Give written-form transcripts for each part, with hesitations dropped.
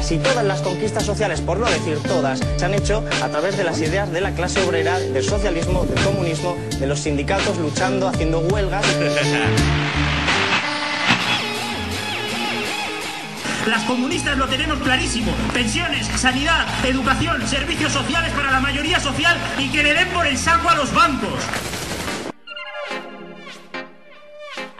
casi todas las conquistas sociales, por no decir todas, se han hecho a través de las ideas de la clase obrera, del socialismo, del comunismo, de los sindicatos luchando, haciendo huelgas. Las comunistas lo tenemos clarísimo: pensiones, sanidad, educación, servicios sociales para la mayoría social y que le den por el saco a los bancos.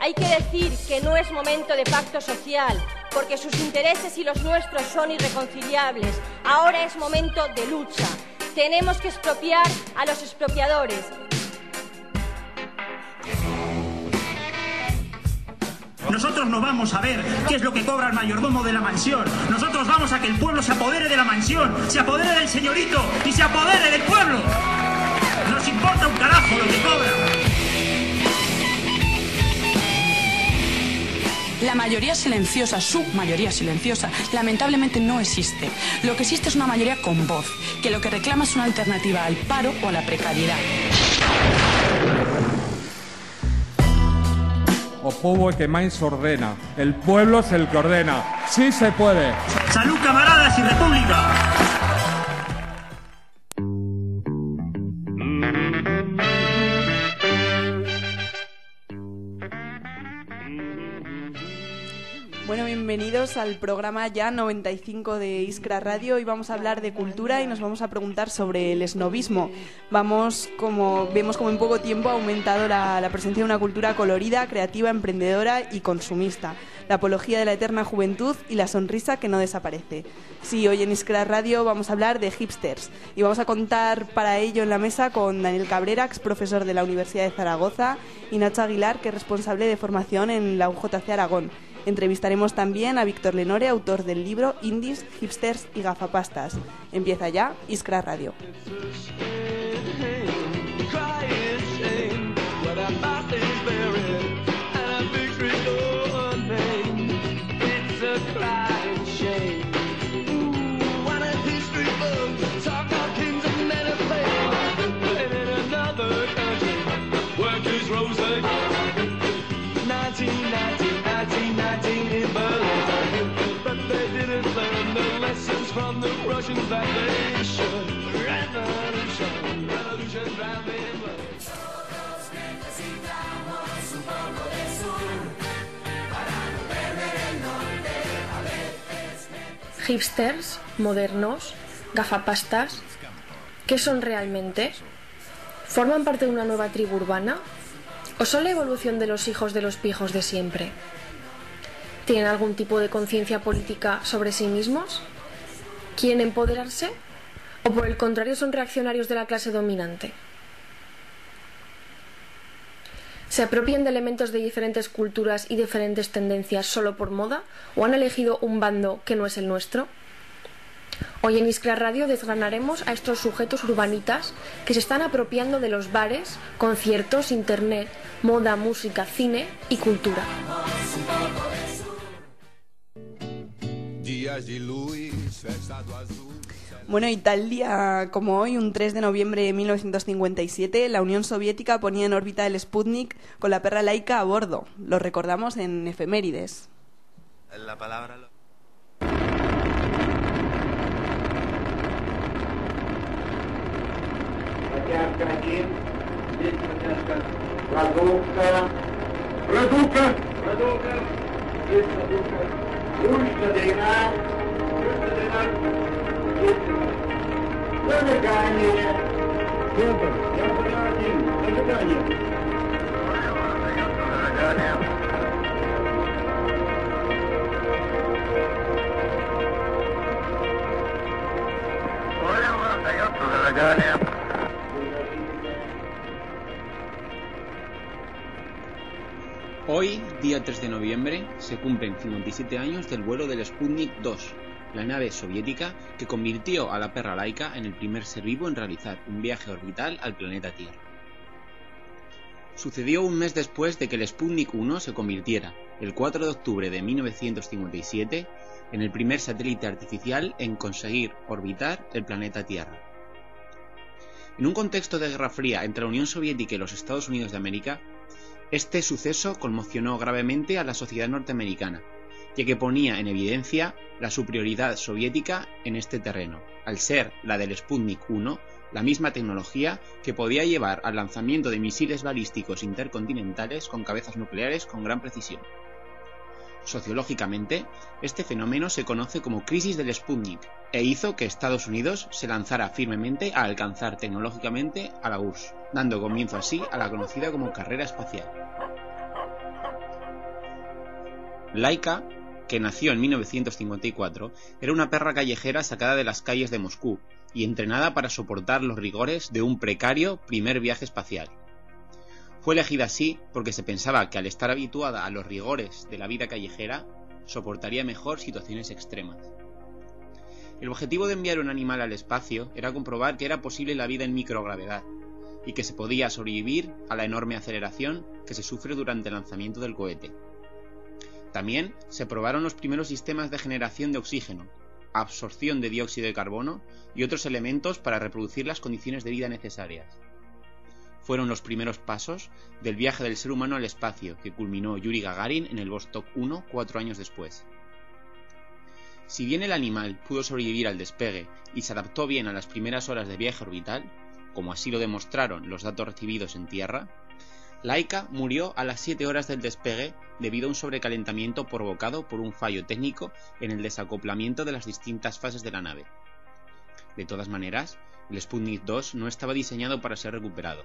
Hay que decir que no es momento de pacto social, porque sus intereses y los nuestros son irreconciliables. Ahora es momento de lucha. Tenemos que expropiar a los expropiadores. Nosotros no vamos a ver qué es lo que cobra el mayordomo de la mansión. Nosotros vamos a que el pueblo se apodere de la mansión, se apodere del señorito y se apodere del pueblo. Nos importa un carajo lo que cobra. La mayoría silenciosa, su mayoría silenciosa, lamentablemente no existe. Lo que existe es una mayoría con voz, que lo que reclama es una alternativa al paro o a la precariedad. O povo é que máis ordena. El pueblo es el que ordena. Sí se puede. ¡Salud, camaradas y república! Bueno, bienvenidos al programa ya 95 de Iskra Radio. Hoy vamos a hablar de cultura y nos vamos a preguntar sobre el esnovismo. Vemos como en poco tiempo ha aumentado la presencia de una cultura colorida, creativa, emprendedora y consumista. La apología de la eterna juventud y la sonrisa que no desaparece. Sí, hoy en Iskra Radio vamos a hablar de hipsters y vamos a contar para ello en la mesa con Daniel Cabrera, ex profesor de la Universidad de Zaragoza, y Nacho Aguilar, que es responsable de formación en la UJC Aragón. Entrevistaremos también a Víctor Lenore, autor del libro Indies, Hipsters y Gafapastas. Empieza ya Iskra Radio. Hipsters, modernos, gafapastas, ¿qué son realmente? ¿Forman parte de una nueva tribu urbana? ¿O son la evolución de los hijos de los pijos de siempre? ¿Tienen algún tipo de conciencia política sobre sí mismos? ¿Quieren empoderarse? ¿O por el contrario son reaccionarios de la clase dominante? ¿Se apropian de elementos de diferentes culturas y diferentes tendencias solo por moda? ¿O han elegido un bando que no es el nuestro? Hoy en Iskra Radio desgranaremos a estos sujetos urbanitas que se están apropiando de los bares, conciertos, internet, moda, música, cine y cultura. Bueno, y tal día como hoy, un 3 de noviembre de 1957, la Unión Soviética ponía en órbita el Sputnik con la perra Laika a bordo. Lo recordamos en efemérides. La palabra... Hoy, día 3 de noviembre, se cumplen 57 años del vuelo del Sputnik 2, la nave soviética que convirtió a la perra Laika en el primer ser vivo en realizar un viaje orbital al planeta Tierra. Sucedió un mes después de que el Sputnik 1 se convirtiera, el 4 de octubre de 1957, en el primer satélite artificial en conseguir orbitar el planeta Tierra. En un contexto de Guerra Fría entre la Unión Soviética y los Estados Unidos de América, este suceso conmocionó gravemente a la sociedad norteamericana ya que ponía en evidencia la superioridad soviética en este terreno, al ser la del Sputnik 1 la misma tecnología que podía llevar al lanzamiento de misiles balísticos intercontinentales con cabezas nucleares con gran precisión. Sociológicamente, este fenómeno se conoce como crisis del Sputnik e hizo que Estados Unidos se lanzara firmemente a alcanzar tecnológicamente a la URSS, dando comienzo así a la conocida como carrera espacial. Laika, que nació en 1954, era una perra callejera sacada de las calles de Moscú y entrenada para soportar los rigores de un precario primer viaje espacial. Fue elegida así porque se pensaba que al estar habituada a los rigores de la vida callejera, soportaría mejor situaciones extremas. El objetivo de enviar un animal al espacio era comprobar que era posible la vida en microgravedad y que se podía sobrevivir a la enorme aceleración que se sufre durante el lanzamiento del cohete. También se probaron los primeros sistemas de generación de oxígeno, absorción de dióxido de carbono y otros elementos para reproducir las condiciones de vida necesarias. Fueron los primeros pasos del viaje del ser humano al espacio que culminó Yuri Gagarin en el Vostok 1 4 años después. Si bien el animal pudo sobrevivir al despegue y se adaptó bien a las primeras horas de viaje orbital, como así lo demostraron los datos recibidos en Tierra, Laika murió a las 7 horas del despegue debido a un sobrecalentamiento provocado por un fallo técnico en el desacoplamiento de las distintas fases de la nave. De todas maneras, el Sputnik 2 no estaba diseñado para ser recuperado,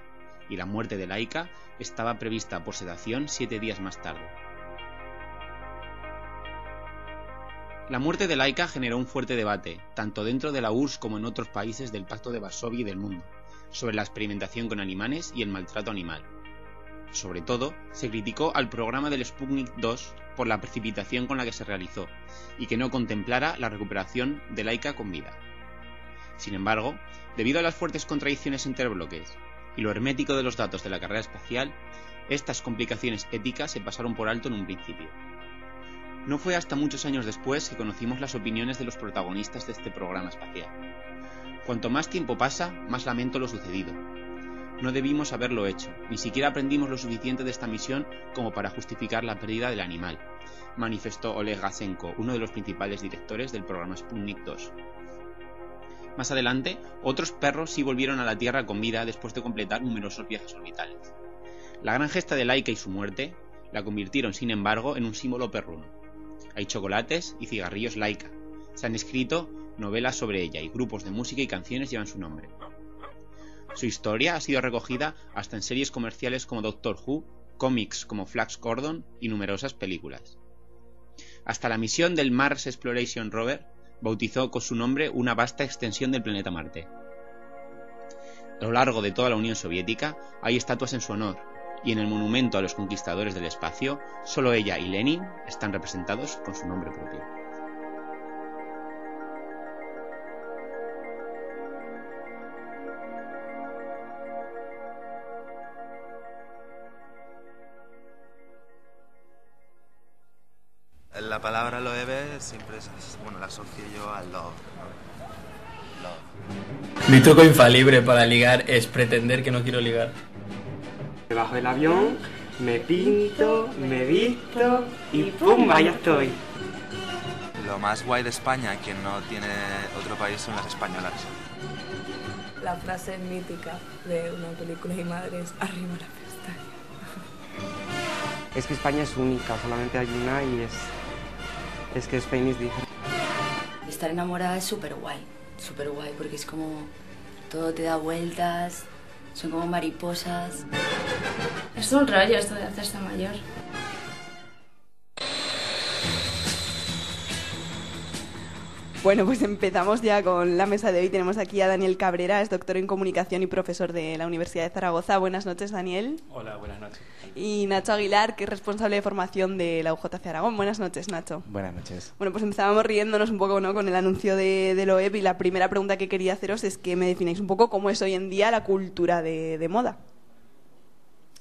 y la muerte de Laika estaba prevista por sedación 7 días más tarde. La muerte de Laika generó un fuerte debate, tanto dentro de la URSS como en otros países del Pacto de Varsovia y del mundo, sobre la experimentación con animales y el maltrato animal. Sobre todo, se criticó al programa del Sputnik 2 por la precipitación con la que se realizó, y que no contemplara la recuperación de Laika con vida. Sin embargo, debido a las fuertes contradicciones entre bloques y lo hermético de los datos de la carrera espacial, estas complicaciones éticas se pasaron por alto en un principio. No fue hasta muchos años después que conocimos las opiniones de los protagonistas de este programa espacial. Cuanto más tiempo pasa, más lamento lo sucedido. No debimos haberlo hecho, ni siquiera aprendimos lo suficiente de esta misión como para justificar la pérdida del animal, manifestó Oleg Gasenko, uno de los principales directores del programa Sputnik 2. Más adelante, otros perros sí volvieron a la Tierra con vida después de completar numerosos viajes orbitales. La gran gesta de Laika y su muerte la convirtieron, sin embargo, en un símbolo perruno. Hay chocolates y cigarrillos Laika. Se han escrito novelas sobre ella y grupos de música y canciones llevan su nombre. Su historia ha sido recogida hasta en series comerciales como Doctor Who, cómics como Flash Gordon y numerosas películas. Hasta la misión del Mars Exploration Rover bautizó con su nombre una vasta extensión del planeta Marte. A lo largo de toda la Unión Soviética hay estatuas en su honor, y en el monumento a los conquistadores del espacio, solo ella y Lenin están representados con su nombre propio. La palabra loewe siempre la asocio yo al love. Mi truco infalible para ligar es pretender que no quiero ligar. Me bajo del avión, me pinto, me visto y ¡pum! Ahí estoy. Lo más guay de España que no tiene otro país son las españolas. La frase mítica de una película de madres, arriba la pestaña. Es que España es única, solamente hay una y es que Spain is different. Estar enamorada es súper guay, porque es como todo te da vueltas, son como mariposas. Es un rollo esto de hacerse mayor. Bueno, pues empezamos ya con la mesa de hoy. Tenemos aquí a Daniel Cabrera, es doctor en comunicación y profesor de la Universidad de Zaragoza. Buenas noches, Daniel. Hola, buenas noches. Y Nacho Aguilar, que es responsable de formación de la UJC Aragón. Buenas noches, Nacho. Buenas noches. Bueno, pues empezábamos riéndonos un poco, ¿no?, con el anuncio de LOEB, y la primera pregunta que quería haceros es que me defináis un poco cómo es hoy en día la cultura de moda.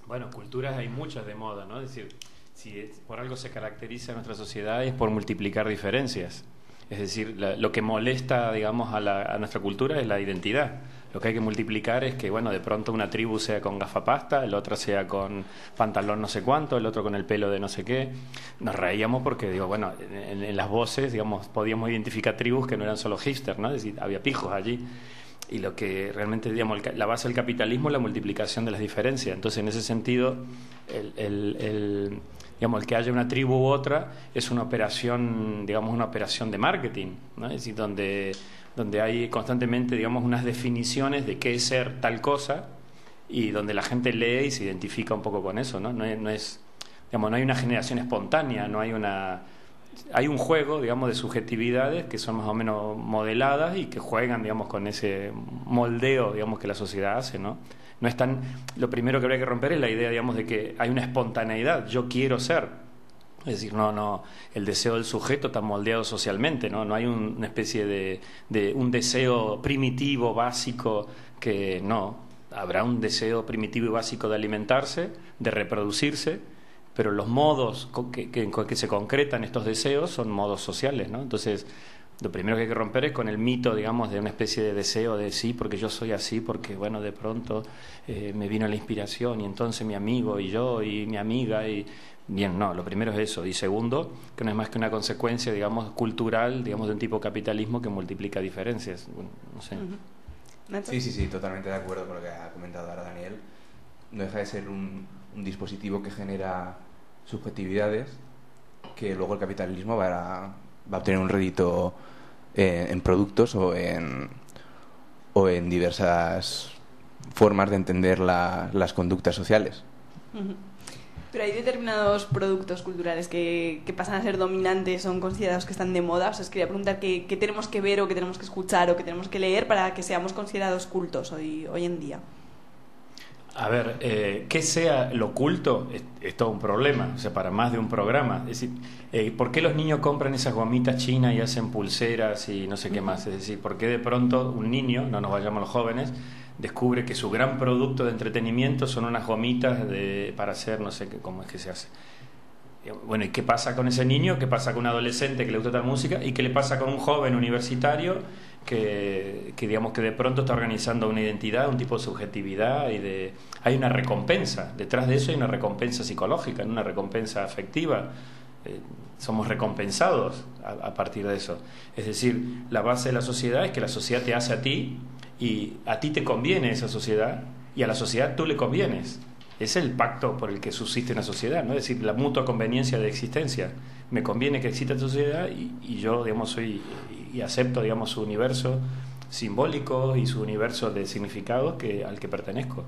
Bueno, culturas hay muchas de moda, ¿no? Es decir, si por algo se caracteriza nuestra sociedad es por multiplicar diferencias. Es decir, lo que molesta, digamos, a nuestra cultura es la identidad. Lo que hay que multiplicar es que, bueno, de pronto una tribu sea con gafapasta, el otro sea con pantalón no sé cuánto, el otro con el pelo de no sé qué. Nos reíamos porque, digo, bueno, en las voces, digamos, podíamos identificar tribus que no eran solo hipsters, ¿no? Es decir, había pijos allí. Y lo que realmente, digamos, la base del capitalismo es la multiplicación de las diferencias. Entonces, en ese sentido, digamos, el que haya una tribu u otra es una operación, digamos, una operación de marketing, ¿no? Es decir, donde hay constantemente, digamos, unas definiciones de qué es ser tal cosa y donde la gente lee y se identifica un poco con eso, ¿no? No es, digamos, no hay una generación espontánea, hay un juego, digamos, de subjetividades que son más o menos modeladas y que juegan, digamos, con ese moldeo, digamos, que la sociedad hace, ¿no? No es tan, lo primero que habría que romper es la idea, digamos, de que hay una espontaneidad, yo quiero ser. Es decir, no, el deseo del sujeto está moldeado socialmente, no hay una especie de un deseo primitivo, básico, que no. Habrá un deseo primitivo y básico de alimentarse, de reproducirse, pero los modos con que se concretan estos deseos son modos sociales, ¿no? Entonces, lo primero que hay que romper es con el mito, digamos, de una especie de deseo de sí, porque yo soy así, porque, bueno, de pronto me vino la inspiración y entonces mi amigo y yo y mi amiga y... Bien, no, lo primero es eso. Y segundo, que no es más que una consecuencia, digamos, cultural, digamos, de un tipo de capitalismo que multiplica diferencias. Bueno, no sé. Sí, totalmente de acuerdo con lo que ha comentado ahora Daniel. No deja de ser un dispositivo que genera subjetividades que luego el capitalismo va a obtener un rédito en productos o en diversas formas de entender las conductas sociales. Pero hay determinados productos culturales que pasan a ser dominantes, son considerados que están de moda. Os quería preguntar qué tenemos que ver o qué tenemos que escuchar o qué tenemos que leer para que seamos considerados cultos hoy en día. A ver, que sea lo culto es todo un problema, o sea, para más de un programa. Es decir, ¿por qué los niños compran esas gomitas chinas y hacen pulseras y no sé qué más? Es decir, ¿por qué de pronto un niño, no nos vayamos los jóvenes, descubre que su gran producto de entretenimiento son unas gomitas para hacer, no sé cómo es que se hace? Bueno, ¿y qué pasa con ese niño? ¿Qué pasa con un adolescente que le gusta tal música? ¿Y qué le pasa con un joven universitario que digamos que de pronto está organizando una identidad, un tipo de subjetividad hay una recompensa, detrás de eso hay una recompensa psicológica, una recompensa afectiva, somos recompensados a partir de eso. Es decir, la base de la sociedad es que la sociedad te hace a ti y a ti te conviene esa sociedad y a la sociedad tú le convienes. Es el pacto por el que subsiste una sociedad, ¿no? Es decir, la mutua conveniencia de existencia. Me conviene que exista esta sociedad y yo, digamos, soy y acepto, digamos, su universo simbólico y su universo de significados al que pertenezco.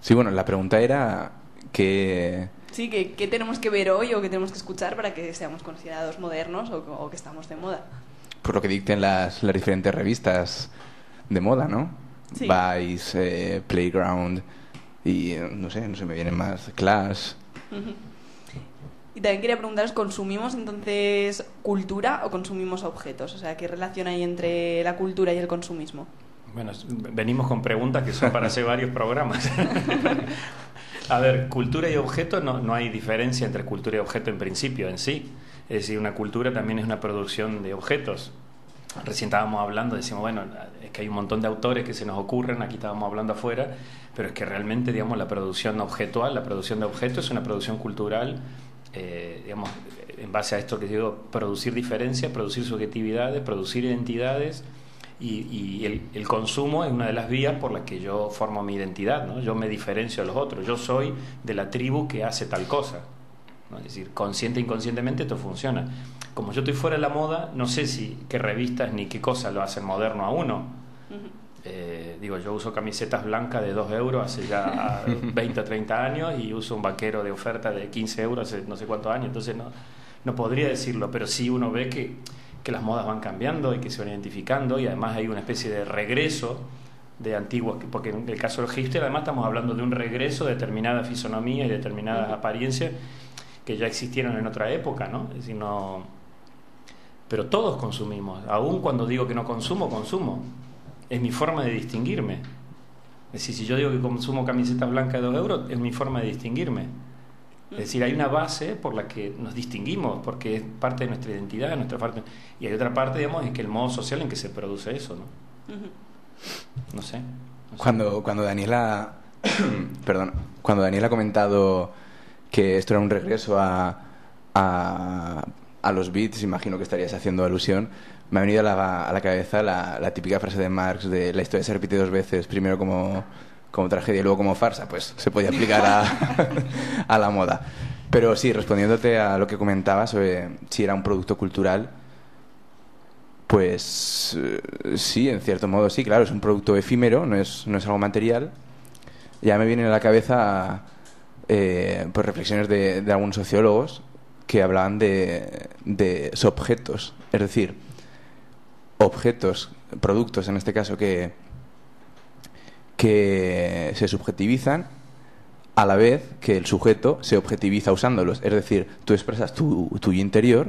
Sí, bueno, la pregunta era que... Sí, ¿qué tenemos que ver hoy o qué tenemos que escuchar para que seamos considerados modernos o que estamos de moda? Por lo que dicten las diferentes revistas de moda, ¿no? Sí. Vice, Playground y no sé, me vienen más, Clash. Y también quería preguntaros, ¿consumimos entonces cultura o consumimos objetos? O sea, ¿qué relación hay entre la cultura y el consumismo? Bueno, venimos con preguntas que son para hacer varios programas. A ver, cultura y objeto, no hay diferencia entre cultura y objeto en principio, en sí. Es decir, una cultura también es una producción de objetos. Recién estábamos hablando, decimos, bueno, es que hay un montón de autores que se nos ocurren, aquí estábamos hablando afuera, pero es que realmente, digamos, la producción objetual, la producción de objetos es una producción cultural, digamos, en base a esto que digo, producir diferencias, producir subjetividades, producir identidades, y el consumo es una de las vías por las que yo formo mi identidad, ¿no? Yo me diferencio de los otros, yo soy de la tribu que hace tal cosa, ¿no? Es decir, consciente e inconscientemente esto funciona. Como yo estoy fuera de la moda, no sé qué revistas ni qué cosas lo hacen moderno a uno. Digo, yo uso camisetas blancas de 2 euros hace ya 20 o 30 años y uso un vaquero de oferta de 15 euros hace no sé cuántos años, entonces no podría decirlo, pero sí uno ve que las modas van cambiando y que se van identificando y además hay una especie de regreso de antiguos, porque en el caso del hipster además estamos hablando de un regreso de determinada fisonomía y determinadas apariencias que ya existieron en otra época, ¿no? Es decir, pero todos consumimos, aún cuando digo que no consumo, es mi forma de distinguirme. Es decir, si yo digo que consumo camisetas blancas de 2 euros, es mi forma de distinguirme. Es decir, hay una base por la que nos distinguimos, porque es parte de nuestra identidad, nuestra parte, y hay otra parte, digamos, en que el modo social en que se produce eso, ¿no? No sé. Cuando Daniela perdón, cuando Daniela ha comentado que esto era un regreso a los beats, imagino que estarías haciendo alusión, me ha venido a la cabeza la típica frase de Marx de la historia se repite dos veces, primero como tragedia y luego como farsa. Pues se podía aplicar a la moda. Pero sí, respondiéndote a lo que comentabas sobre si era un producto cultural, pues sí, en cierto modo sí, claro, es un producto efímero, no es algo material. Ya me vienen a la cabeza pues reflexiones de algunos sociólogos que hablaban de objetos, es decir, objetos, productos en este caso, que se subjetivizan a la vez que el sujeto se objetiviza usándolos. Es decir, tú expresas tu interior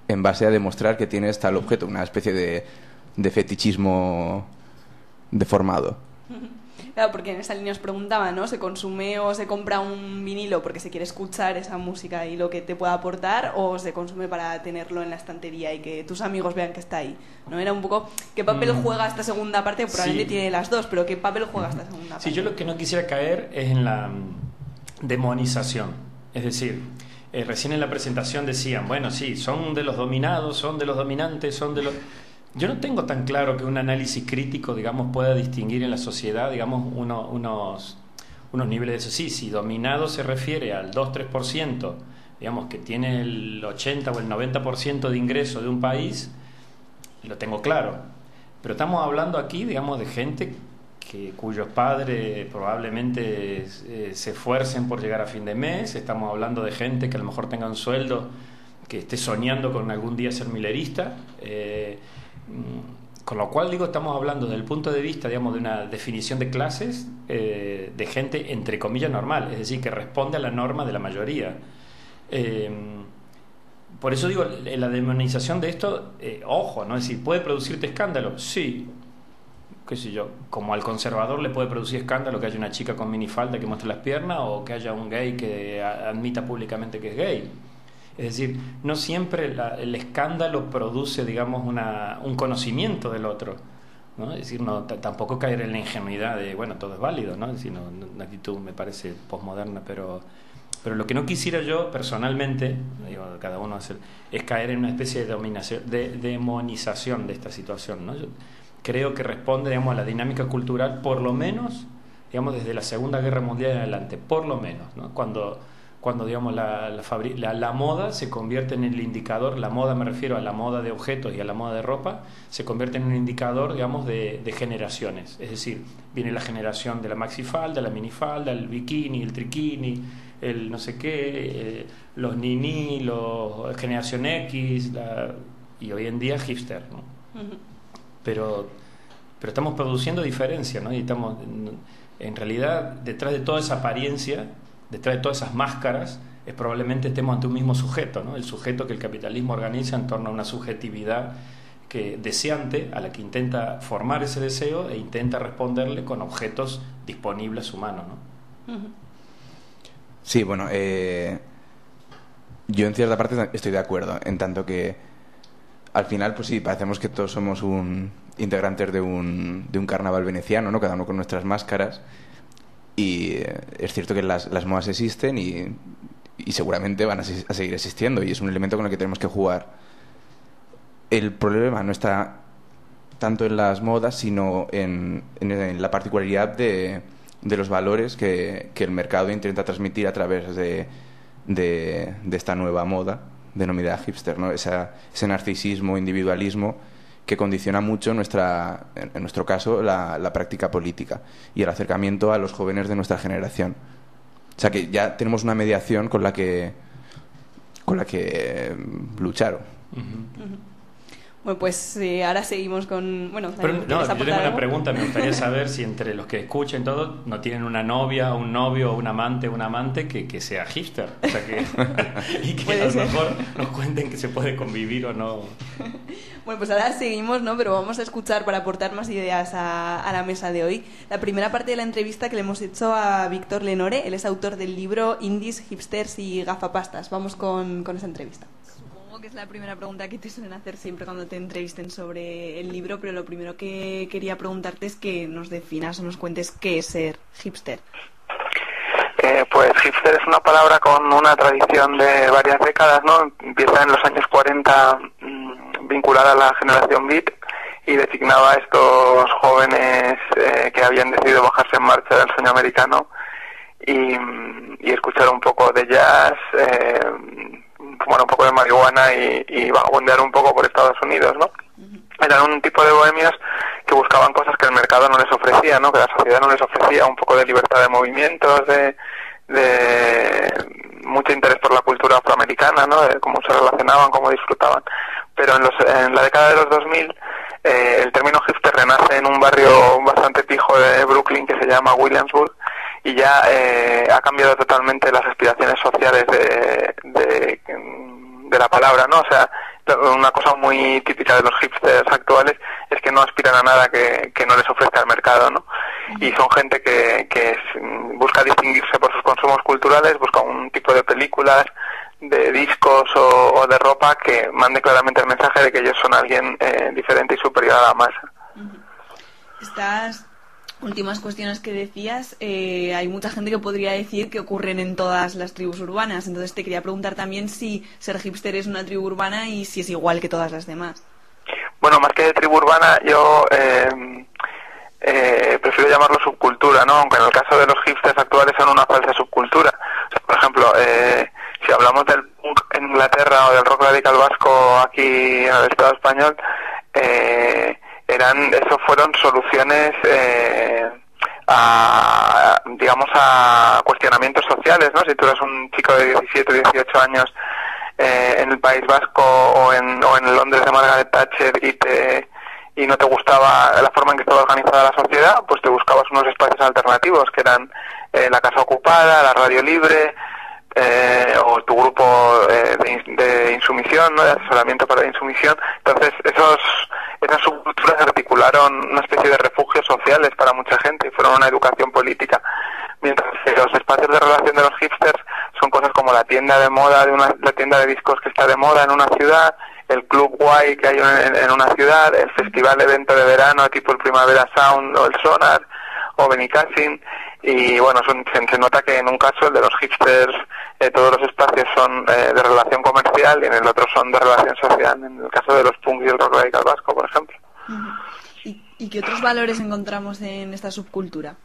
en base a demostrar que tienes tal objeto, una especie de fetichismo deformado. Claro, porque en esa línea os preguntaba, ¿no? ¿Se consume o se compra un vinilo porque se quiere escuchar esa música y lo que te pueda aportar, o se consume para tenerlo en la estantería y que tus amigos vean que está ahí? ¿No? Era un poco qué papel juega esta segunda parte, probablemente tiene las dos, pero qué papel juega esta segunda parte. Sí, yo lo que no quisiera caer es en la demonización. Es decir, recién en la presentación decían, bueno, sí, son de los dominados, son de los dominantes, son de los... Yo no tengo tan claro que un análisis crítico, digamos, pueda distinguir en la sociedad, digamos, unos niveles de eso. Sí, si dominado se refiere al 2-3%, digamos, que tiene el 80 o el 90% de ingreso de un país, lo tengo claro. Pero estamos hablando aquí, digamos, de gente cuyos padres probablemente se esfuercen por llegar a fin de mes. Estamos hablando de gente que a lo mejor tenga un sueldo, que esté soñando con algún día ser milerista. Con lo cual, digo, estamos hablando desde el punto de vista, digamos, de una definición de clases de gente, entre comillas, normal, es decir, que responde a la norma de la mayoría. Por eso digo, la demonización de esto, ojo, ¿no? Es decir, ¿puede producirte escándalo? Sí, qué sé yo, como al conservador le puede producir escándalo que haya una chica con minifalda que muestre las piernas, o que haya un gay que admita públicamente que es gay. Es decir, no siempre el escándalo produce, digamos, un conocimiento del otro, ¿no? Es decir, tampoco caer en la ingenuidad de, bueno, todo es válido, ¿no? Es decir, una actitud me parece posmoderna, pero lo que no quisiera yo personalmente, digo, cada uno es caer en una especie de demonización de esta situación, ¿no? Yo creo que responde, digamos, a la dinámica cultural, por lo menos, digamos, desde la Segunda Guerra Mundial en adelante, por lo menos, ¿no? Cuando digamos, la moda se convierte en el indicador, la moda me refiero a la moda de objetos y a la moda de ropa, se convierte en un indicador, digamos, de generaciones. Es decir, viene la generación de la maxifalda, la minifalda, el bikini, el triquini, el no sé qué, los nini, los generación X, y hoy en día hipster, ¿no? Pero estamos produciendo diferencia, ¿no? Y estamos, en realidad, detrás de toda esa apariencia, detrás de todas esas máscaras, probablemente estemos ante un mismo sujeto, ¿no? El sujeto que el capitalismo organiza en torno a una subjetividad deseante, a la que intenta formar ese deseo e intenta responderle con objetos disponibles humanos, ¿no? Sí, bueno, yo en cierta parte estoy de acuerdo, en tanto que al final, pues sí, parecemos que todos somos integrantes de un carnaval veneciano, ¿no? Cada uno con nuestras máscaras. Y es cierto que las modas existen y seguramente van a seguir existiendo, y es un elemento con el que tenemos que jugar. El problema no está tanto en las modas, sino en la particularidad de los valores que el mercado intenta transmitir a través de esta nueva moda denominada hipster, ¿no? Ese narcisismo, individualismo que condiciona mucho en nuestro caso la práctica política y el acercamiento a los jóvenes de nuestra generación. O sea que ya tenemos una mediación con la que luchar. Bueno, pues ahora seguimos con... Bueno, pero, no, yo tengo una pregunta, me gustaría saber si entre los que escuchen todo no tienen una novia, un novio, un amante que sea hipster, o sea que y que a lo mejor nos cuenten que se puede convivir o no. Bueno, pues ahora seguimos, ¿no? Pero vamos a escuchar para aportar más ideas a la mesa de hoy. La primera parte de la entrevista que le hemos hecho a Víctor Lenore, él es autor del libro Indies, Hipsters y Gafapastas. Vamos con esa entrevista. Que es la primera pregunta que te suelen hacer siempre cuando te entrevisten sobre el libro, pero lo primero que quería preguntarte es que nos definas o nos cuentes qué es ser hipster. Pues hipster es una palabra con una tradición de varias décadas, ¿no? Empieza en los años 40 vinculada a la generación beat y designaba a estos jóvenes que habían decidido bajarse en marcha del sueño americano y escuchar un poco de jazz, fumar un poco de marihuana y vagabundear un poco por Estados Unidos, ¿no? Eran un tipo de bohemios que buscaban cosas que el mercado no les ofrecía, ¿no? Que la sociedad no les ofrecía, un poco de libertad de movimientos, de mucho interés por la cultura afroamericana, ¿no? De cómo se relacionaban, cómo disfrutaban. Pero en la década de los 2000 el término hipster renace en un barrio bastante pijo de Brooklyn que se llama Williamsburg y ya ha cambiado totalmente las aspiraciones sociales de la palabra, ¿no? O sea, una cosa muy típica de los hipsters actuales es que no aspiran a nada que no les ofrezca el mercado, ¿no? Y son gente que busca distinguirse por sus consumos culturales, busca un tipo de películas, de discos o de ropa que mande claramente el mensaje de que ellos son alguien diferente y superior a la masa. Estas últimas cuestiones que decías, hay mucha gente que podría decir que ocurren en todas las tribus urbanas, entonces te quería preguntar también si ser hipster es una tribu urbana y si es igual que todas las demás. Bueno, más que de tribu urbana, yo prefiero llamarlo subcultura, ¿no? Aunque en el caso de los hipsters actuales son una falsa subcultura. O sea, por ejemplo, si hablamos del punk en Inglaterra o del rock radical vasco aquí en el Estado español, fueron soluciones a cuestionamientos sociales, ¿no? Si tú eres un chico de 17 o 18 años en el País Vasco o en Londres de Margaret Thatcher y no te gustaba la forma en que estaba organizada la sociedad, pues te buscabas unos espacios alternativos que eran la casa ocupada, la radio libre, o tu grupo de insumisión, ¿no? De asesoramiento para la insumisión. Entonces esas subculturas articularon una especie de refugios sociales para mucha gente y fueron una educación política, mientras que los espacios de relación de los hipsters son cosas como la tienda de moda la tienda de discos que está de moda en una ciudad, el club guay que hay en una ciudad, el festival evento de verano tipo el Primavera Sound o el Sonar o Benicassin. Y bueno, se nota que en un caso, el de los hipsters, todos los espacios son de relación comercial y en el otro son de relación social, en el caso de los punks y el rock radical vasco, por ejemplo. ¿Y qué otros valores encontramos en esta subcultura?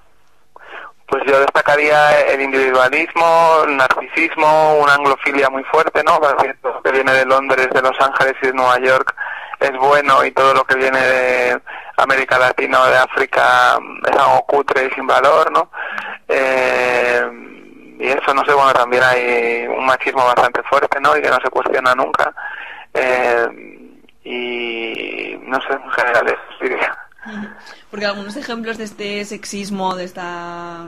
Pues yo destacaría el individualismo, el narcisismo, una anglofilia muy fuerte, ¿no? Todo lo que viene de Londres, de Los Ángeles y de Nueva York es bueno y todo lo que viene de América Latina o de África es algo cutre y sin valor, ¿no? Y eso, no sé, bueno, también hay un machismo bastante fuerte, ¿no? Y que no se cuestiona nunca. Y no sé, en general eso diría. Porque algunos ejemplos de este sexismo, de esta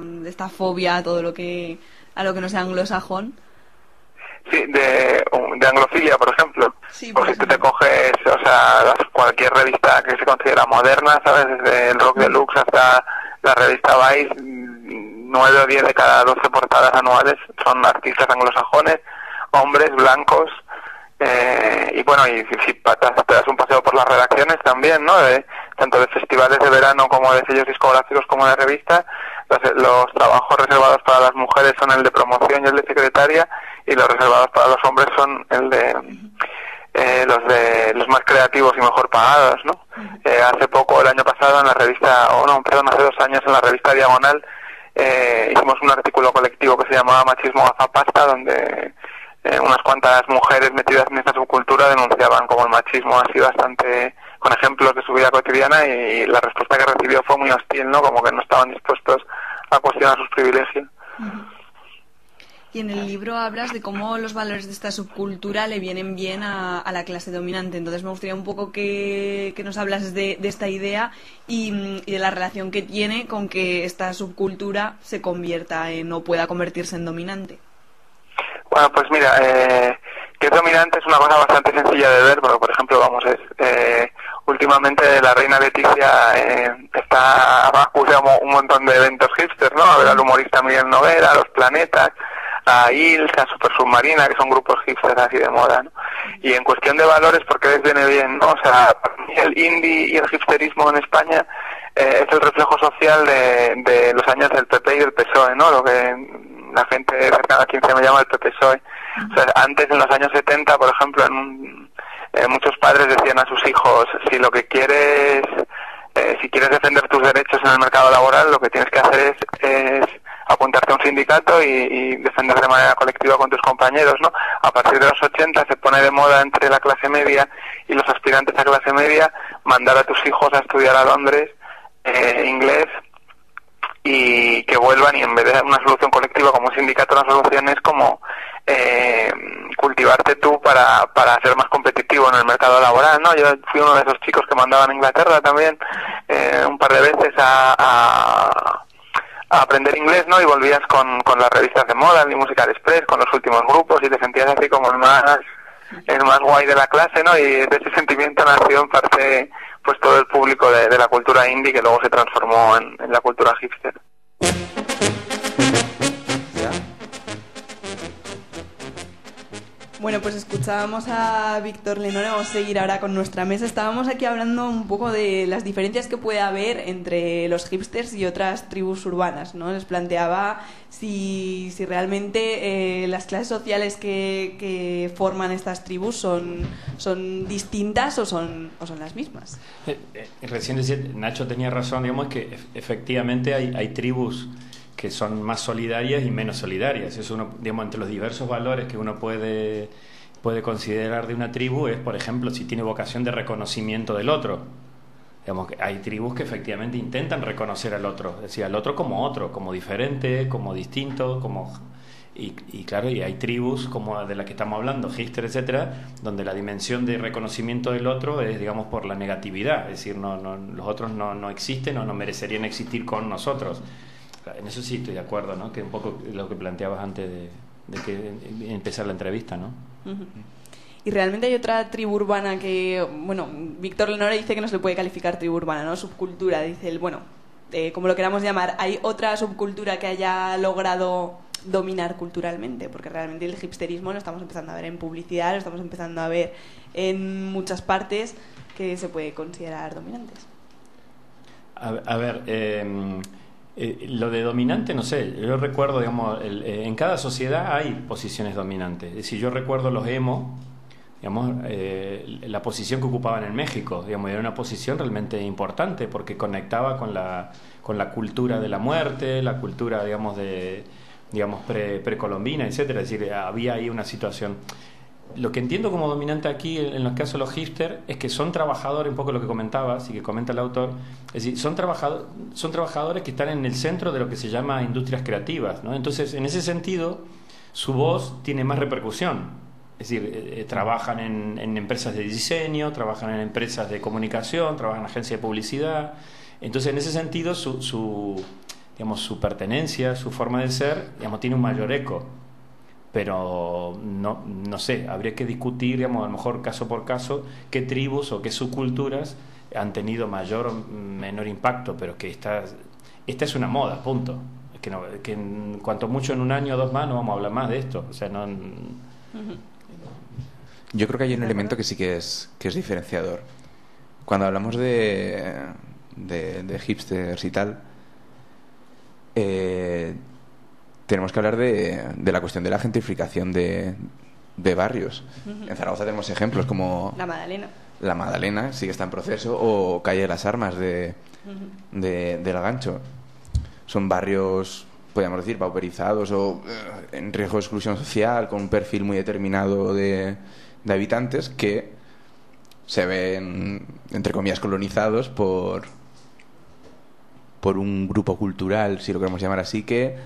fobia a lo que no sea anglosajón. Sí, de anglofilia, por ejemplo. Sí, porque tú te coges, o sea, cualquier revista que se considera moderna, ¿sabes? Desde el Rock Deluxe hasta la revista Vice, 9 o 10 de cada 12 portadas anuales son artistas anglosajones, hombres blancos, y bueno, y si te das un paseo por las redacciones también, ¿no? Tanto de festivales de verano como de sellos discográficos como de revistas, los trabajos reservados para las mujeres son el de promoción y el de secretaria, y los reservados para los hombres son el de los más creativos y mejor pagados, ¿no? Hace poco, el año pasado, en la revista, hace 2 años en la revista Diagonal, hicimos un artículo colectivo que se llamaba Machismo Gafapasta, donde unas cuantas mujeres metidas en esta subcultura denunciaban como el machismo así bastante, con ejemplos de su vida cotidiana, y la respuesta que recibió fue muy hostil, ¿no? Como que no estaban dispuestos a cuestionar sus privilegios. Y en el libro hablas de cómo los valores de esta subcultura le vienen bien a la clase dominante. Entonces me gustaría un poco que nos hablas de esta idea y de la relación que tiene con que esta subcultura se convierta en o pueda convertirse en dominante. Bueno, pues mira, que es dominante es una cosa bastante sencilla de ver, porque por ejemplo, últimamente la reina Leticia está acusando un montón de eventos hipsters, ¿no? A ver al humorista Miguel Noguera, a Los Planetas, a Ilsa, Super Submarina, que son grupos hipsters así de moda, ¿no? Y en cuestión de valores, ¿por qué les viene bien, no? O sea, el indie y el hipsterismo en España es el reflejo social de los años del PP y del PSOE, ¿no? Lo que la gente cercana a quien se me llama el PP-PSOE. O sea, antes, en los años 70, por ejemplo, muchos padres decían a sus hijos, si lo que quieres, si quieres defender tus derechos en el mercado laboral, lo que tienes que hacer es apuntarte a un sindicato y defender de manera colectiva con tus compañeros, ¿no? A partir de los 80 se pone de moda entre la clase media y los aspirantes a clase media mandar a tus hijos a estudiar a Londres inglés y que vuelvan, y en vez de una solución colectiva como un sindicato, la solución es como cultivarte tú para ser más competitivo en el mercado laboral, ¿no? Yo fui uno de esos chicos que mandaban a Inglaterra también un par de veces a aprender inglés, ¿no? Y volvías con las revistas de moda, el Musical Express, con los últimos grupos, y te sentías así como el más guay de la clase, ¿no? Y de ese sentimiento nació en parte pues todo el público de la cultura indie, que luego se transformó en la cultura hipster. Bueno, pues escuchábamos a Víctor Lenore. Vamos a seguir ahora con nuestra mesa. Estábamos aquí hablando un poco de las diferencias que puede haber entre los hipsters y otras tribus urbanas, ¿no? Les planteaba si realmente las clases sociales que forman estas tribus son distintas o son las mismas. Recién decía, Nacho tenía razón, digamos que efectivamente hay tribus que son más solidarias y menos solidarias. Eso uno, digamos, entre los diversos valores que uno puede considerar de una tribu es, por ejemplo, si tiene vocación de reconocimiento del otro. Digamos que hay tribus que efectivamente intentan reconocer al otro, es decir, al otro, como diferente, como distinto, y claro, y hay tribus como de las que estamos hablando, hipster, etcétera, donde la dimensión de reconocimiento del otro es, digamos, por la negatividad, es decir, los otros no existen o no merecerían existir con nosotros. En eso sí estoy de acuerdo, ¿no? Que un poco lo que planteabas antes de que empezar la entrevista, ¿no? Uh-huh. Y realmente hay otra tribu urbana que, bueno, Víctor Lenore dice que no se le puede calificar tribu urbana, ¿no? Subcultura, dice él, bueno, como lo queramos llamar. ¿Hay otra subcultura que haya logrado dominar culturalmente? Porque realmente el hipsterismo lo estamos empezando a ver en publicidad, lo estamos empezando a ver en muchas partes que se puede considerar dominantes. A ver, lo de dominante, no sé, yo recuerdo, digamos, en cada sociedad hay posiciones dominantes. Es decir, yo recuerdo los emo, digamos, la posición que ocupaban en México, digamos, era una posición realmente importante porque conectaba con la cultura de la muerte, la cultura, digamos, precolombina, etcétera. Es decir, había ahí una situación. Lo que entiendo como dominante aquí, en los casos de los hipsters, es que son trabajadores, un poco lo que comentabas y que comenta el autor, es decir, son trabajadores que están en el centro de lo que se llama industrias creativas, ¿no? Entonces, en ese sentido, su voz tiene más repercusión. Es decir, trabajan en empresas de diseño, trabajan en empresas de comunicación, trabajan en agencias de publicidad. Entonces, en ese sentido, su pertenencia, su forma de ser, digamos, tiene un mayor eco. Pero no sé, habría que discutir, digamos, a lo mejor caso por caso, qué tribus o qué subculturas han tenido mayor o menor impacto, pero que esta es una moda, punto. Que en cuanto mucho en un año o dos más no vamos a hablar más de esto. O sea, no. Yo creo que hay un elemento que sí que es diferenciador. Cuando hablamos de hipsters y tal, tenemos que hablar de la cuestión de la gentrificación de barrios. Uh-huh. En Zaragoza tenemos ejemplos como La Madalena. La Madalena, sí que está en proceso, o Calle de las Armas del Gancho. Son barrios, podríamos decir, pauperizados o en riesgo de exclusión social, con un perfil muy determinado de habitantes que se ven, entre comillas, colonizados por un grupo cultural, si lo queremos llamar así, que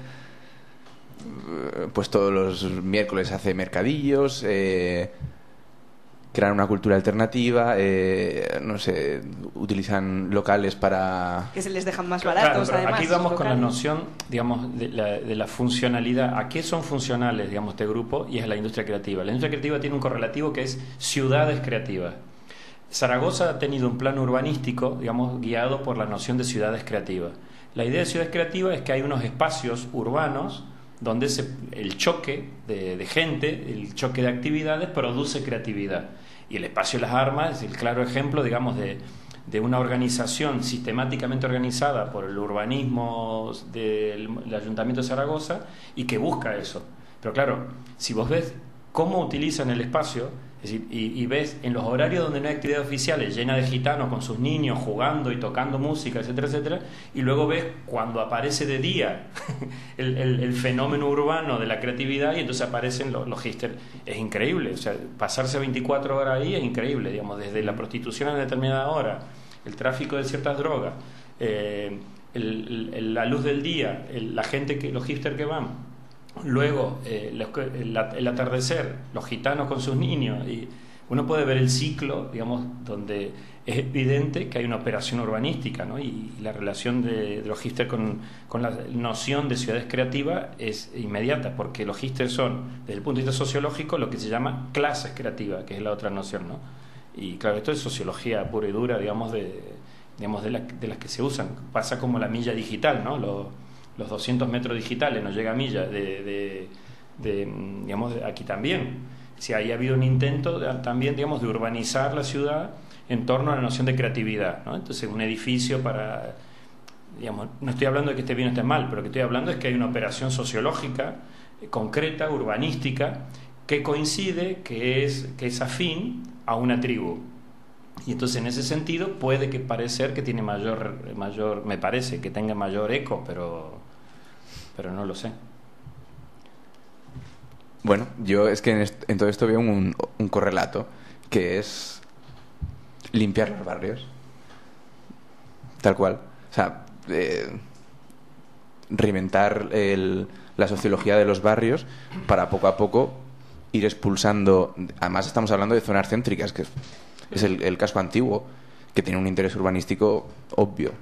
pues todos los miércoles hace mercadillos, crean una cultura alternativa, no sé, utilizan locales para... Que se les dejan más baratos, claro, además. Aquí vamos con la noción, digamos, de la funcionalidad. ¿A qué son funcionales, digamos, este grupo? Y es la industria creativa. La industria creativa tiene un correlativo que es ciudades creativas. Zaragoza ha tenido un plan urbanístico, digamos, guiado por la noción de ciudades creativas. La idea de ciudades creativas es que hay unos espacios urbanos donde el choque de gente, el choque de actividades produce creatividad. Y el espacio de las armas es el claro ejemplo, digamos, de una organización sistemáticamente organizada por el urbanismo del Ayuntamiento de Zaragoza y que busca eso. Pero claro, si vos ves cómo utilizan el espacio, es decir, y ves en los horarios donde no hay actividades oficiales, llena de gitanos con sus niños jugando y tocando música, etcétera, etcétera, y luego ves cuando aparece de día el fenómeno urbano de la creatividad y entonces aparecen los hipsters. Es increíble, o sea, pasarse 24 horas ahí es increíble, digamos, desde la prostitución a una determinada hora, el tráfico de ciertas drogas, la luz del día, la gente, los hipsters que van. Luego, el atardecer, los gitanos con sus niños, y uno puede ver el ciclo, digamos, donde es evidente que hay una operación urbanística, ¿no? Y la relación de los hipsters con la noción de ciudades creativas es inmediata, porque los hipsters son, desde el punto de vista sociológico, lo que se llama clases creativas, que es la otra noción, ¿no? Y claro, esto es sociología pura y dura, digamos, de las que se usan. Pasa como la milla digital, ¿no? Los 200 metros digitales, no llega a milla, digamos, aquí también. Si ahí ha habido un intento también, digamos, de urbanizar la ciudad en torno a la noción de creatividad, ¿no? Entonces, un edificio para, digamos, no estoy hablando de que esté bien o esté mal, pero lo que estoy hablando es que hay una operación sociológica, concreta, urbanística, que coincide, que es afín a una tribu. Y entonces en ese sentido puede que parecer que tiene mayor, me parece que tenga mayor eco, pero no lo sé. Bueno, yo es que en todo esto veo un correlato, que es limpiar los barrios. Tal cual. O sea, reinventar la sociología de los barrios para poco a poco ir expulsando. Además estamos hablando de zonas céntricas, que es el casco antiguo, que tiene un interés urbanístico obvio.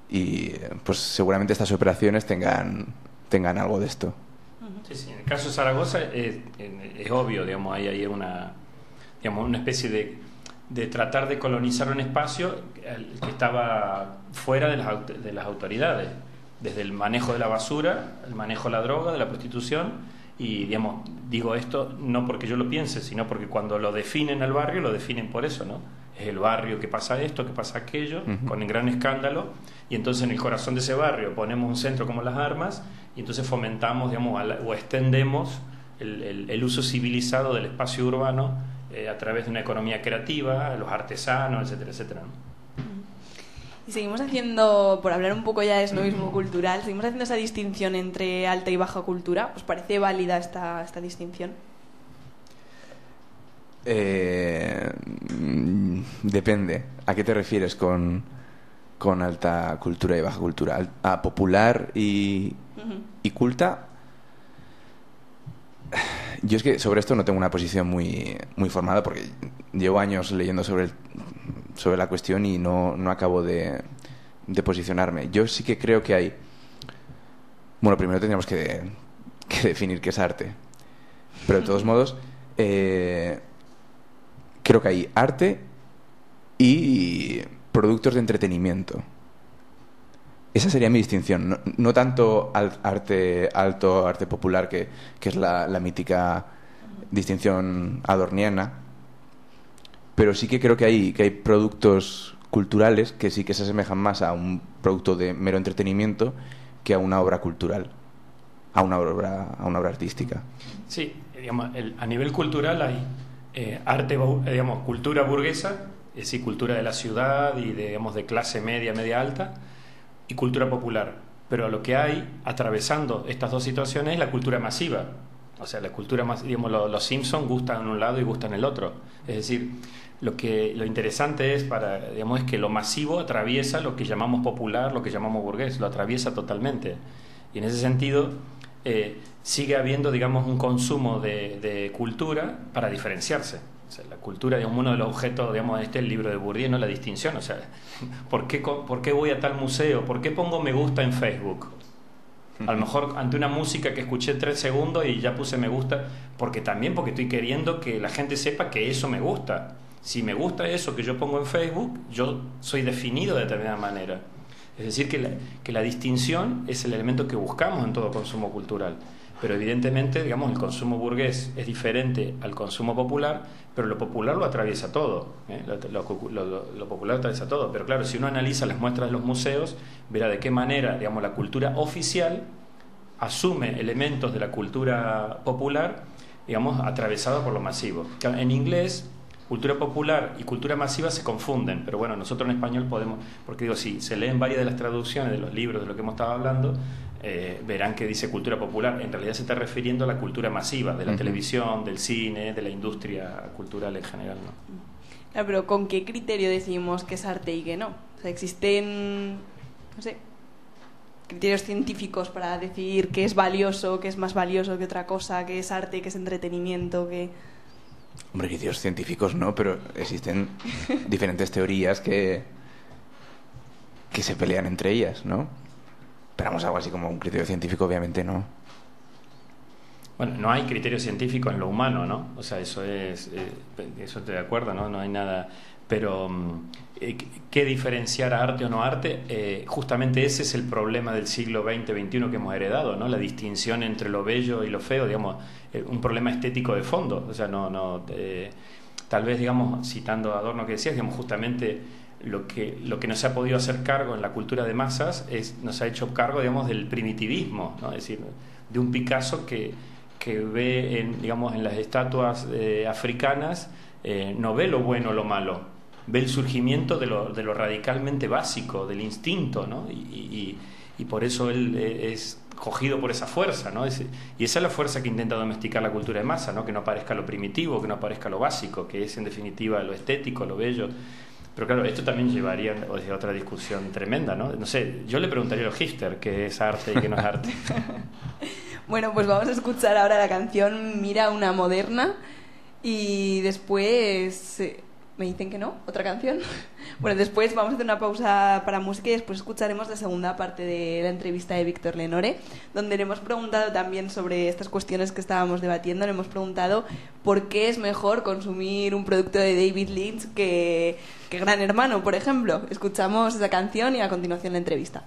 Y pues seguramente estas operaciones tengan algo de esto. Sí, en el caso de Zaragoza es obvio, digamos, hay una especie de tratar de colonizar un espacio que estaba fuera de las autoridades, desde el manejo de la basura, el manejo de la droga, de la prostitución. Y, digamos, digo esto no porque yo lo piense, sino porque cuando lo definen al barrio, lo definen por eso, ¿no? Es el barrio que pasa esto, que pasa aquello, con el gran escándalo, y entonces en el corazón de ese barrio ponemos un centro como Las Armas, y entonces fomentamos, digamos, o extendemos el uso civilizado del espacio urbano a través de una economía creativa, los artesanos, etcétera, etcétera, ¿no? Y seguimos haciendo, por hablar un poco ya de esnovismo cultural, seguimos haciendo esa distinción entre alta y baja cultura. ¿Os parece válida esta distinción? Depende. ¿A qué te refieres con alta cultura y baja cultura? ¿A popular y culta? Yo es que sobre esto no tengo una posición muy formada, porque llevo años leyendo sobre la cuestión y no acabo de posicionarme. Yo sí que creo que hay... Bueno, primero tendríamos que definir qué es arte. Pero de todos modos, creo que hay arte y productos de entretenimiento. Esa sería mi distinción. No tanto arte alto, arte popular, que es la mítica distinción adorniana, pero sí que creo que hay productos culturales que sí que se asemejan más a un producto de mero entretenimiento que a una obra cultural, a una obra artística. Sí, digamos, a nivel cultural hay arte, digamos, cultura burguesa, es decir, cultura de la ciudad y de clase media, media alta, y cultura popular. Pero lo que hay atravesando estas dos situaciones es la cultura masiva. O sea, la cultura más, digamos, los Simpsons gustan en un lado y gustan en el otro. Es decir, lo interesante es es que lo masivo atraviesa lo que llamamos popular, lo que llamamos burgués, lo atraviesa totalmente. Y en ese sentido, sigue habiendo, digamos, un consumo de cultura para diferenciarse. O sea, la cultura, digamos, uno de los objetos, digamos, el libro de Bourdieu, ¿no? La distinción. O sea, ¿por qué voy a tal museo? ¿Por qué pongo me gusta en Facebook? A lo mejor ante una música que escuché 3 segundos y ya puse me gusta, porque estoy queriendo que la gente sepa que eso me gusta. Si me gusta eso que yo pongo en Facebook, yo soy definido de determinada manera. Es decir, que la distinción es el elemento que buscamos en todo consumo cultural. Pero evidentemente, digamos, el consumo burgués es diferente al consumo popular, pero lo popular lo atraviesa todo, ¿eh? Lo popular atraviesa todo. Pero claro, si uno analiza las muestras de los museos, verá de qué manera, digamos, la cultura oficial asume elementos de la cultura popular, digamos, atravesada por lo masivo. En inglés, cultura popular y cultura masiva se confunden, pero bueno, nosotros en español podemos, porque digo, si se leen varias de las traducciones de los libros de lo que hemos estado hablando, verán que dice cultura popular, en realidad se está refiriendo a la cultura masiva, de la televisión, del cine, de la industria cultural en general, ¿no? Claro, pero ¿con qué criterio decimos que es arte y que no? O sea, existen, no sé, criterios científicos para decir qué es valioso, qué es más valioso que otra cosa, qué es arte, qué es entretenimiento, qué... Hombre, criterios científicos no, pero existen diferentes teorías que se pelean entre ellas, ¿no? Esperamos algo así como un criterio científico, obviamente no. Bueno, no hay criterio científico en lo humano, ¿no? O sea, eso estoy de acuerdo, ¿no? No hay nada... Pero, ¿qué diferenciar arte o no arte? Justamente ese es el problema del siglo XX-XXI que hemos heredado, ¿no? La distinción entre lo bello y lo feo, digamos, un problema estético de fondo. O sea, tal vez, digamos, citando a Adorno que decías, digamos, justamente lo que no se ha podido hacer cargo en la cultura de masas nos ha hecho cargo, digamos, del primitivismo, ¿no? Es decir, de un Picasso que ve, digamos, en las estatuas africanas, no ve lo bueno o lo malo, ve el surgimiento de lo radicalmente básico, del instinto, ¿no? Y por eso él es cogido por esa fuerza, ¿no? Y esa es la fuerza que intenta domesticar la cultura de masa, ¿no? Que no aparezca lo primitivo, que no aparezca lo básico, que es en definitiva lo estético, lo bello. Pero claro, esto también llevaría a otra discusión tremenda, ¿no? No sé, yo le preguntaría a los hipsters qué es arte y qué no es arte. Bueno, pues vamos a escuchar ahora la canción Mira una moderna y después... ¿Me dicen que no? ¿Otra canción? Bueno, después vamos a hacer una pausa para música y después escucharemos la segunda parte de la entrevista de Víctor Lenore, donde le hemos preguntado también sobre estas cuestiones que estábamos debatiendo. Le hemos preguntado por qué es mejor consumir un producto de David Lynch que Gran Hermano, por ejemplo. Escuchamos esa canción y a continuación la entrevista.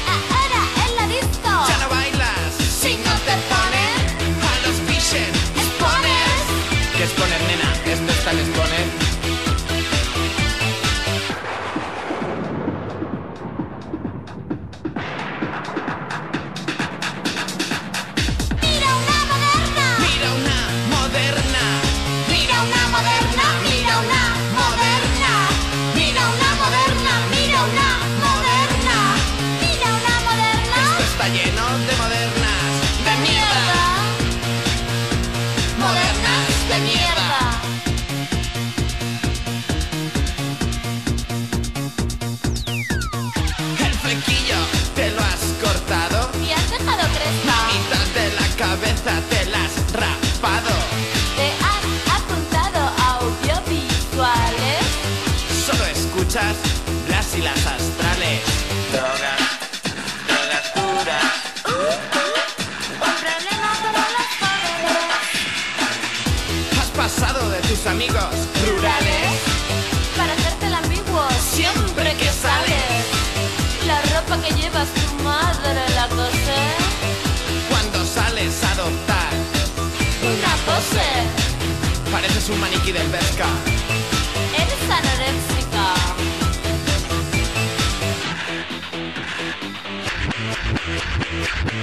Ahora en la disco ya no bailas si no te pones tus amigos rurales, para hacerte el ambiguo siempre que sales, la ropa que llevas tu madre la cose, cuando sales a adoptar una pose, pareces un maniquí del Bershka, eres anoréxica.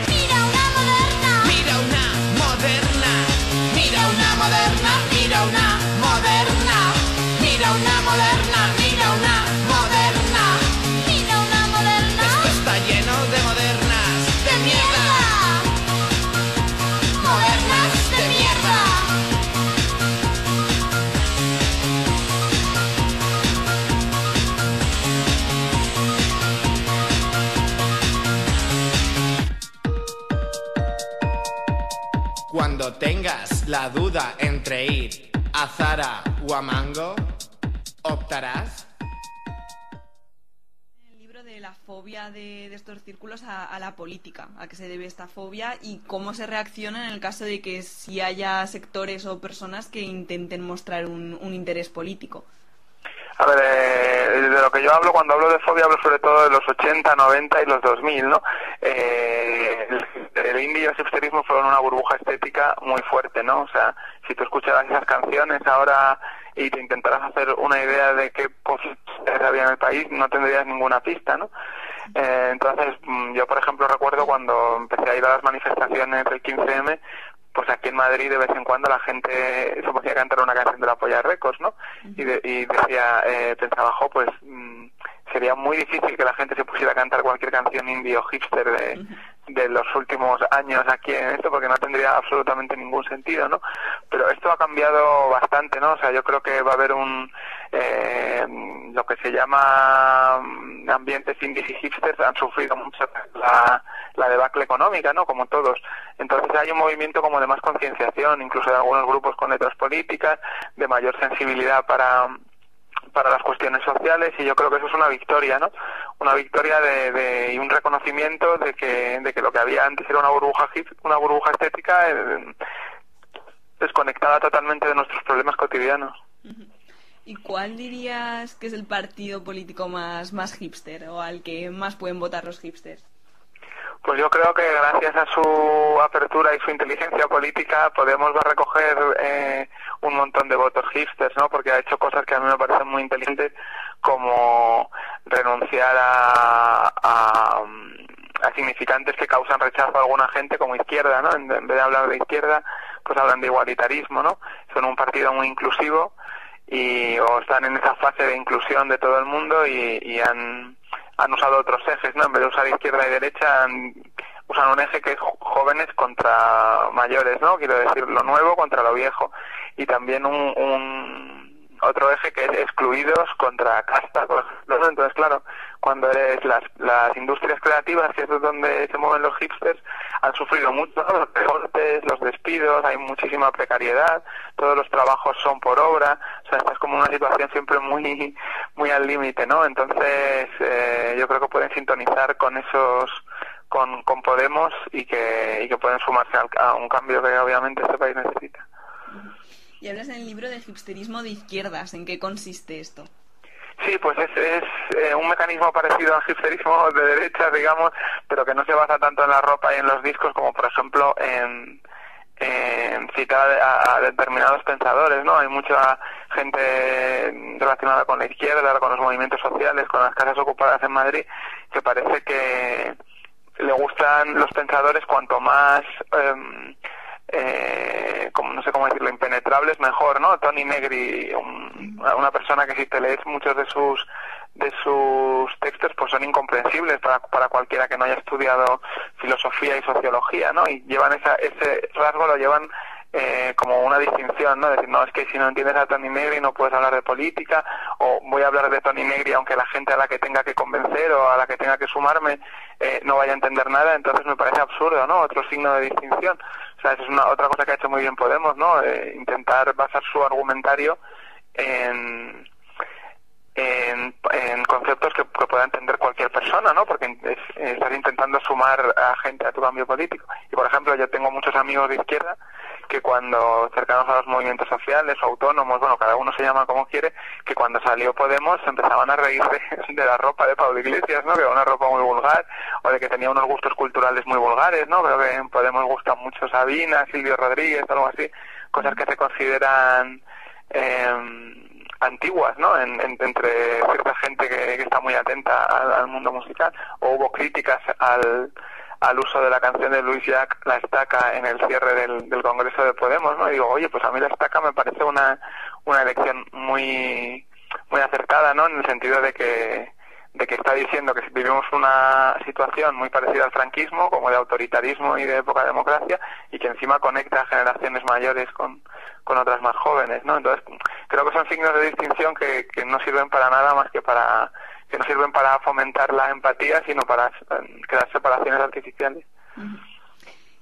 Mira una moderna, mira una moderna, mira una moderna, mira una moderna, mira una moderna, mira una moderna, mira una moderna. Esto está lleno de modernas de mierda, modernas de mierda. Cuando tengas la duda entre ir a Zara o a Mango, optarás. El libro de la fobia de estos círculos a la política, a qué se debe esta fobia y cómo se reacciona en el caso de que si haya sectores o personas que intenten mostrar un interés político. A ver, de lo que yo hablo, cuando hablo de fobia, hablo sobre todo de los 80, 90 y los 2000, ¿no? El indie y el hipsterismo fueron una burbuja estética muy fuerte, ¿no? O sea, si tú escucharas esas canciones ahora y te intentaras hacer una idea de qué posibilidades había en el país, no tendrías ninguna pista, ¿no? Entonces, yo, por ejemplo, recuerdo cuando empecé a ir a las manifestaciones del 15M, pues aquí en Madrid de vez en cuando la gente se ponía a cantar una canción de la Polla Records, ¿no? Y decía, pensaba, pues sería muy difícil que la gente se pusiera a cantar cualquier canción indie o hipster de los últimos años aquí en esto, porque no tendría absolutamente ningún sentido, ¿no? Pero esto ha cambiado bastante, ¿no? O sea, yo creo que va a haber lo que se llama ambientes indies y hipsters han sufrido mucho la debacle económica, ¿no? Como todos. Entonces hay un movimiento como de más concienciación, incluso de algunos grupos con letras políticas, de mayor sensibilidad para las cuestiones sociales, y yo creo que eso es una victoria, ¿no? Una victoria y un reconocimiento de que lo que había antes era una burbuja estética desconectada totalmente de nuestros problemas cotidianos. ¿Y cuál dirías que es el partido político más hipster o al que más pueden votar los hipsters? Pues yo creo que gracias a su apertura y su inteligencia política Podemos va a recoger un montón de votos hipsters, ¿no? Porque ha hecho cosas que a mí me parecen muy inteligentes, como renunciar a significantes que causan rechazo a alguna gente, como izquierda, ¿no? En vez de hablar de izquierda, pues hablan de igualitarismo, ¿no? Son un partido muy inclusivo o están en esa fase de inclusión de todo el mundo y han usado otros ejes, ¿no? En vez de usar izquierda y derecha, usan un eje que es jóvenes contra mayores, ¿no? Quiero decir, lo nuevo contra lo viejo. Y también otro eje que es excluidos contra casta, ¿no? Entonces, claro, cuando eres las industrias creativas, que es donde se mueven los hipsters, han sufrido mucho, ¿no? Los recortes, los despidos, hay muchísima precariedad, todos los trabajos son por obra, o sea, esta es como una situación siempre muy muy al límite, ¿no? Entonces, yo creo que pueden sintonizar con con Podemos y que pueden sumarse a un cambio que obviamente este país necesita. Y hablas en el libro del hipsterismo de izquierdas. ¿En qué consiste esto? Sí, pues es un mecanismo parecido al hipsterismo de derecha, digamos, pero que no se basa tanto en la ropa y en los discos como, por ejemplo, en citar a determinados pensadores, ¿no? Hay mucha gente relacionada con la izquierda, con los movimientos sociales, con las casas ocupadas en Madrid, que parece que le gustan los pensadores cuanto más como no sé cómo decirlo, impenetrables, mejor, ¿no? Tony Negri, una persona que si te lees muchos de sus textos, pues son incomprensibles para cualquiera que no haya estudiado filosofía y sociología, ¿no? Y llevan ese rasgo, lo llevan como una distinción, ¿no? Decir, no, es que si no entiendes a Tony Negri no puedes hablar de política, o voy a hablar de Tony Negri aunque la gente a la que tenga que convencer o a la que tenga que sumarme no vaya a entender nada. Entonces me parece absurdo, ¿no? Otro signo de distinción. O sea, esa es otra cosa que ha hecho muy bien Podemos, ¿no? Intentar basar su argumentario en conceptos que pueda entender cualquier persona, ¿no? Porque estás intentando sumar a gente a tu cambio político. Y, por ejemplo, yo tengo muchos amigos de izquierda que cuando, cercanos a los movimientos sociales o autónomos, bueno, cada uno se llama como quiere, que cuando salió Podemos empezaban a reír de la ropa de Pablo Iglesias, ¿no? Que era una ropa muy vulgar, o de que tenía unos gustos culturales muy vulgares, ¿no? Creo que en Podemos gusta mucho Sabina, Silvio Rodríguez, algo así, cosas que se consideran antiguas, ¿no? Entre cierta gente que está muy atenta al mundo musical. O hubo críticas al uso de la canción de Luis Llach, La Estaca, en el cierre del Congreso de Podemos, ¿no? Y digo, oye, pues a mí La Estaca me parece una elección muy acertada, ¿no? En el sentido de que está diciendo que vivimos una situación muy parecida al franquismo, como de autoritarismo y de poca democracia, y que encima conecta a generaciones mayores con otras más jóvenes, ¿no? Entonces, creo que son signos de distinción que no sirven para nada más que no sirven para fomentar la empatía, sino para crear separaciones artificiales.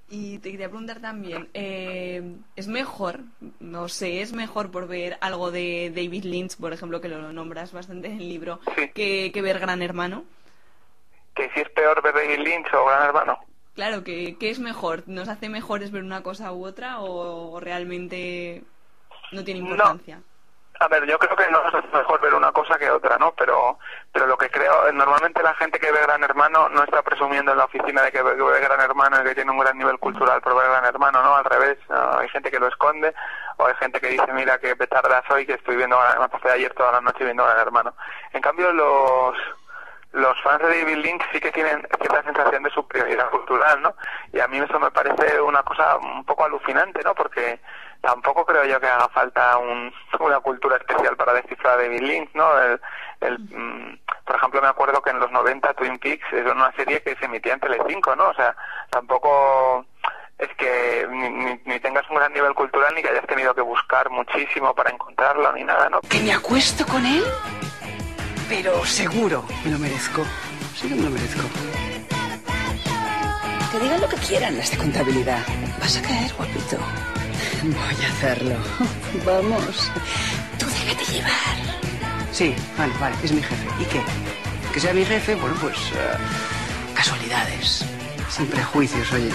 Y te quería preguntar también, ¿es mejor, no sé, es mejor por ver algo de David Lynch, por ejemplo, que lo nombras bastante en el libro, sí, que ver Gran Hermano? ¿Que si es peor ver David Lynch o Gran Hermano? Claro, ¿qué es mejor? ¿Nos hace mejores ver una cosa u otra o realmente no tiene importancia? No. A ver, yo creo que no es mejor ver una cosa que otra, ¿no? Pero lo que creo, normalmente la gente que ve Gran Hermano no está presumiendo en la oficina de que ve Gran Hermano y que tiene un gran nivel cultural por ver Gran Hermano, ¿no? Al revés, hay gente que lo esconde, o hay gente que dice, mira qué petarda soy, que estoy viendo, me pasé ayer toda la noche viendo Gran Hermano. En cambio, los fans de David Lynch sí que tienen cierta sensación de superioridad cultural, ¿no? Y a mí eso me parece una cosa un poco alucinante, ¿no? Porque tampoco creo yo que haga falta una cultura especial para descifrar a David Lynch, ¿no? Por ejemplo, me acuerdo que en los 90 Twin Peaks era una serie que se emitía en Telecinco, ¿no? O sea, tampoco es que ni tengas un gran nivel cultural ni que hayas tenido que buscar muchísimo para encontrarlo ni nada, ¿no? ¿Que me acuesto con él? Pero seguro me lo merezco. Sí que me lo merezco. Que digan lo que quieran las de contabilidad. Vas a caer, guapito. Voy a hacerlo. Vamos. Tú déjate llevar. Sí, vale, es mi jefe. ¿Y qué? Que sea mi jefe, bueno, pues casualidades. Sin prejuicios, oye.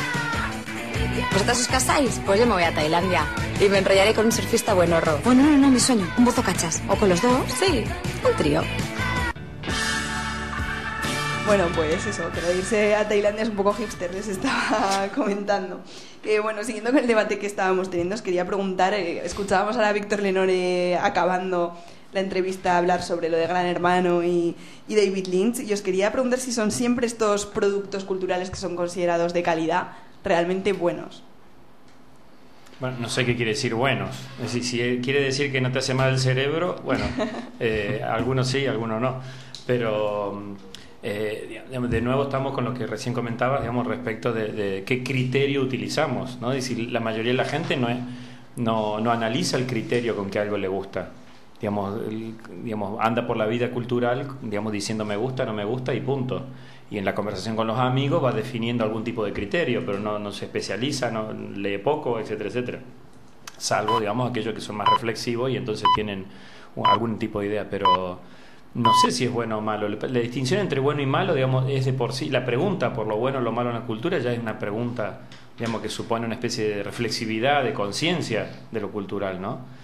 ¿Vosotros os casáis? Pues yo me voy a Tailandia. Y me enrollaré con un surfista buenorro. Bueno, no, mi sueño. Un buzo cachas. O con los dos. Sí, un trío. Bueno, pues eso, pero irse a Tailandia es un poco hipster, les estaba comentando. Bueno, siguiendo con el debate que estábamos teniendo, os quería preguntar, escuchábamos ahora a Víctor Lenore acabando la entrevista a hablar sobre lo de Gran Hermano y David Lynch, y os quería preguntar si son siempre estos productos culturales que son considerados de calidad realmente buenos. Bueno, no sé qué quiere decir buenos. Es decir, si quiere decir que no te hace mal el cerebro, bueno, algunos sí, algunos no. Pero de nuevo estamos con lo que recién comentabas, digamos, respecto de qué criterio utilizamos, ¿no? Es decir, la mayoría de la gente no analiza el criterio con que algo le gusta. Digamos, anda por la vida cultural, digamos, diciendo me gusta, no me gusta y punto. Y en la conversación con los amigos va definiendo algún tipo de criterio, pero no se especializa, no lee poco, etcétera, etcétera. Salvo, digamos, aquellos que son más reflexivos y entonces tienen algún tipo de idea, pero no sé si es bueno o malo. La distinción entre bueno y malo, digamos, es de por sí. La pregunta por lo bueno o lo malo en la cultura ya es una pregunta, digamos, que supone una especie de reflexividad, de conciencia de lo cultural, ¿no?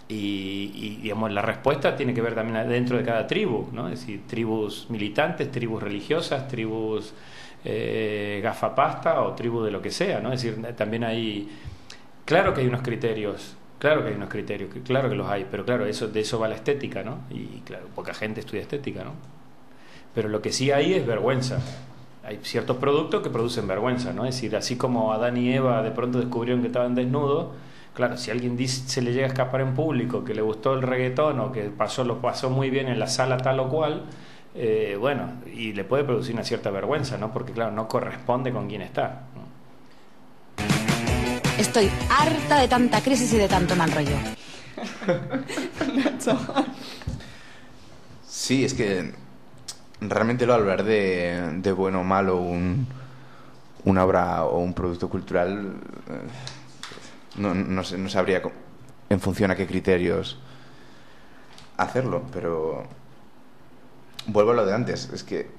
Y digamos, la respuesta tiene que ver también dentro de cada tribu, ¿no? Es decir, tribus militantes, tribus religiosas, tribus gafapasta o tribus de lo que sea, ¿no? Es decir, también hay, claro que hay unos criterios, claro que los hay, pero claro, de eso va la estética, ¿no? Y claro, poca gente estudia estética, ¿no? Pero lo que sí hay es vergüenza. Hay ciertos productos que producen vergüenza, ¿no? Es decir, así como Adán y Eva de pronto descubrieron que estaban desnudos, claro, si alguien se le llega a escapar en público que le gustó el reggaetón o que lo pasó muy bien en la sala tal o cual, bueno, y le puede producir una cierta vergüenza, ¿no? Porque claro, no corresponde con quien está, ¿no? Estoy harta de tanta crisis y de tanto mal rollo. Sí, es que realmente lo hablar de bueno o malo una obra o un producto cultural, no sabría en función a qué criterios hacerlo, pero vuelvo a lo de antes. Es que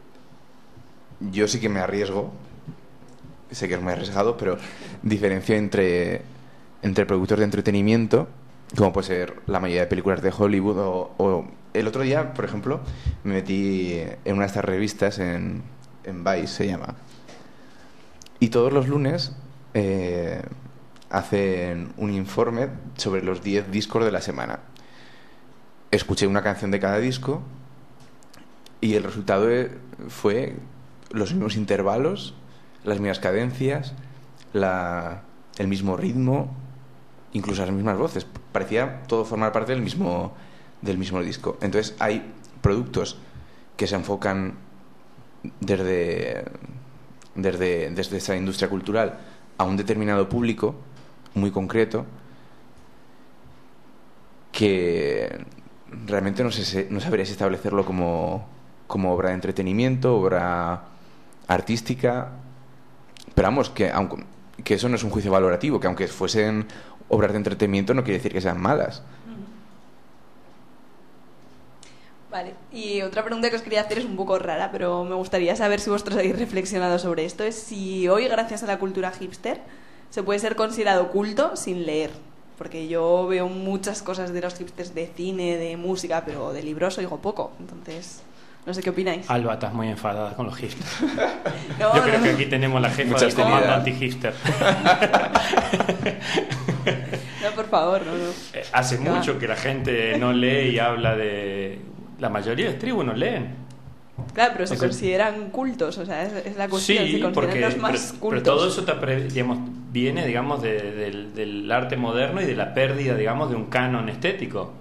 yo sí que me arriesgo, sé que es muy arriesgado, pero diferencio entre entre productos de entretenimiento, como puede ser la mayoría de películas de Hollywood, o el otro día, por ejemplo, me metí en una de estas revistas, en Vice se llama, y todos los lunes hacen un informe sobre los 10 discos de la semana. Escuché una canción de cada disco y el resultado fue los mismos intervalos, las mismas cadencias, el mismo ritmo, incluso las mismas voces. Parecía todo formar parte del mismo disco. Entonces hay productos que se enfocan desde esa industria cultural a un determinado público muy concreto, que realmente no sabría si establecerlo como obra de entretenimiento, obra artística, pero vamos, que eso no es un juicio valorativo, que aunque fuesen obras de entretenimiento no quiere decir que sean malas. Vale, y otra pregunta que os quería hacer es un poco rara, pero me gustaría saber si vosotros habéis reflexionado sobre esto, es si hoy, gracias a la cultura hipster, se puede ser considerado culto sin leer. Porque yo veo muchas cosas de los hipsters de cine, de música, pero de libros oigo poco. Entonces, no sé qué opináis. Alba, estás muy enfadada con los hipsters. No, yo creo que aquí tenemos la jefa del comando anti-hipster. No, por favor, no. Hace mucho que la gente no lee y habla de... La mayoría de tribus no leen. Claro, pero se consideran cultos, o sea, es la cuestión, sí, se consideran los más cultos. Pero todo eso viene, digamos, del arte moderno y de la pérdida, digamos, de un canon estético.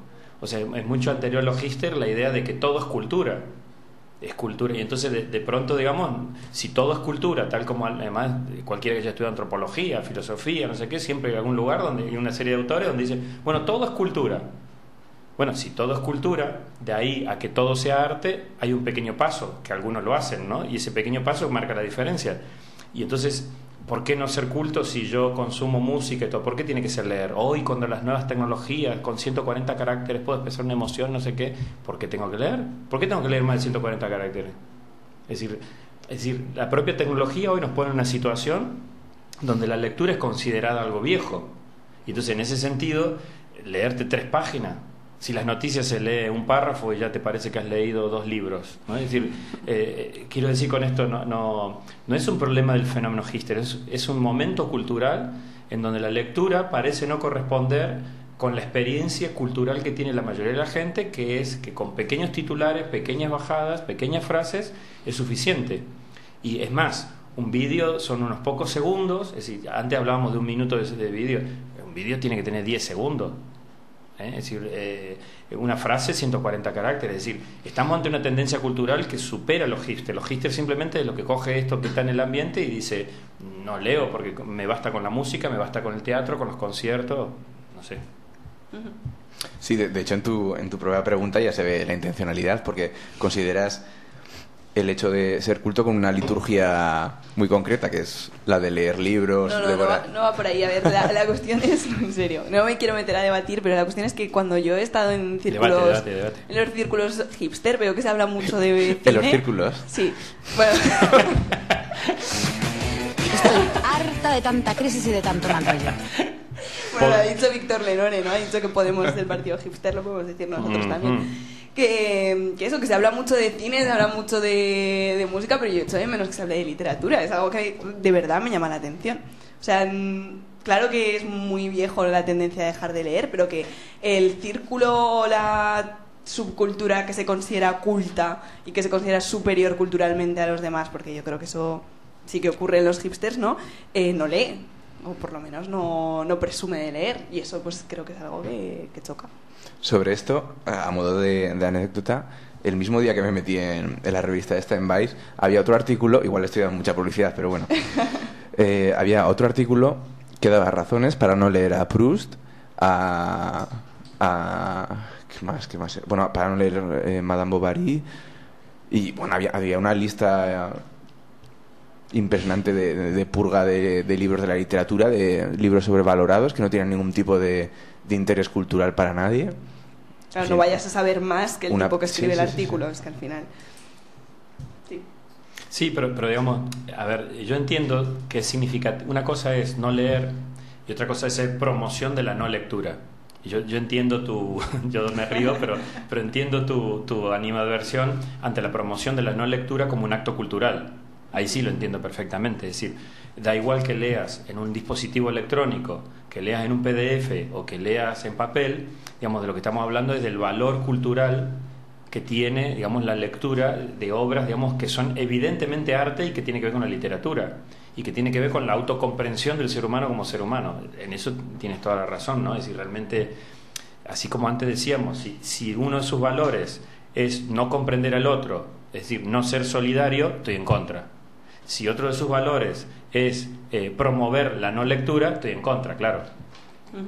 O sea, es mucho anterior a los hipster la idea de que todo es cultura. Es cultura. Y entonces, de pronto, digamos, si todo es cultura, tal como además cualquiera que haya estudiado antropología, filosofía, no sé qué, siempre hay algún lugar donde hay una serie de autores donde dicen, bueno, todo es cultura. Bueno, si todo es cultura, de ahí a que todo sea arte, hay un pequeño paso, que algunos lo hacen, ¿no? Y ese pequeño paso marca la diferencia. Y entonces, ¿por qué no ser culto si yo consumo música y todo? ¿Por qué tiene que ser leer? Hoy, cuando las nuevas tecnologías, con 140 caracteres, puedo expresar una emoción, no sé qué, ¿por qué tengo que leer? ¿Por qué tengo que leer más de 140 caracteres? Es decir, la propia tecnología hoy nos pone en una situación donde la lectura es considerada algo viejo. Y entonces, en ese sentido, leerte 3 páginas, si las noticias se lee un párrafo y ya te parece que has leído 2 libros, ¿no? Es decir, quiero decir con esto, no es un problema del fenómeno hipster, es un momento cultural en donde la lectura parece no corresponder con la experiencia cultural que tiene la mayoría de la gente, que es que con pequeños titulares, pequeñas bajadas, pequeñas frases, es suficiente. Y es más, un vídeo son unos pocos segundos, es decir, antes hablábamos de un minuto de vídeo, un vídeo tiene que tener 10 segundos. Es decir, una frase 140 caracteres. Es decir, estamos ante una tendencia cultural que supera a los hipsters. Los hipsters simplemente es lo que coge esto que está en el ambiente y dice, no leo porque me basta con la música, me basta con el teatro, con los conciertos, no sé. Sí, de hecho en tu propia pregunta ya se ve la intencionalidad, porque consideras el hecho de ser culto con una liturgia muy concreta, que es la de leer libros. No va por ahí. A ver, la cuestión es, en serio, no me quiero meter a debatir, pero la cuestión es que cuando yo he estado en círculos, debate. en los círculos hipster, veo que se habla mucho de cine. ¿En los círculos? Sí. Bueno. Estoy harta de tanta crisis y de tanto mal rollo. Bueno, lo ha dicho Víctor Lenore, ¿no? Ha dicho que Podemos del partido hipster, lo podemos decir nosotros también. Que eso, que se habla mucho de cine, se habla mucho de música, pero yo echo de menos que se hable de literatura. Es algo que de verdad me llama la atención. O sea, claro que es muy viejo la tendencia a dejar de leer, pero que el círculo, la subcultura que se considera culta y que se considera superior culturalmente a los demás, porque yo creo que eso sí que ocurre en los hipsters, ¿no? No lee, o por lo menos no presume de leer, y eso pues creo que es algo que choca. Sobre esto, a modo de anécdota, el mismo día que me metí en la revista esta, en Vice, había otro artículo, igual estoy dando mucha publicidad, pero bueno, había otro artículo que daba razones para no leer a Proust, ¿qué más? Bueno, para no leer Madame Bovary, y bueno, había una lista impresionante de purga de libros de la literatura, de libros sobrevalorados que no tienen ningún tipo de interés cultural para nadie. Claro, no vayas a saber más que el tipo que escribe el artículo, es que al final... Sí, pero digamos, a ver, yo entiendo que significa... Una cosa es no leer, y otra cosa es promoción de la no lectura. Y yo entiendo yo me río, pero entiendo tu animadversión ante la promoción de la no lectura como un acto cultural. Ahí sí lo entiendo perfectamente. Es decir, da igual que leas en un dispositivo electrónico, que leas en un PDF o que leas en papel, digamos, de lo que estamos hablando es del valor cultural que tiene, digamos, la lectura de obras, digamos, que son evidentemente arte y que tiene que ver con la literatura y que tiene que ver con la autocomprensión del ser humano como ser humano. En eso tienes toda la razón, ¿no? Es decir, realmente, así como antes decíamos, si uno de sus valores es no comprender al otro, es decir, no ser solidario, estoy en contra. Si otro de sus valores es promover la no lectura, estoy en contra, claro.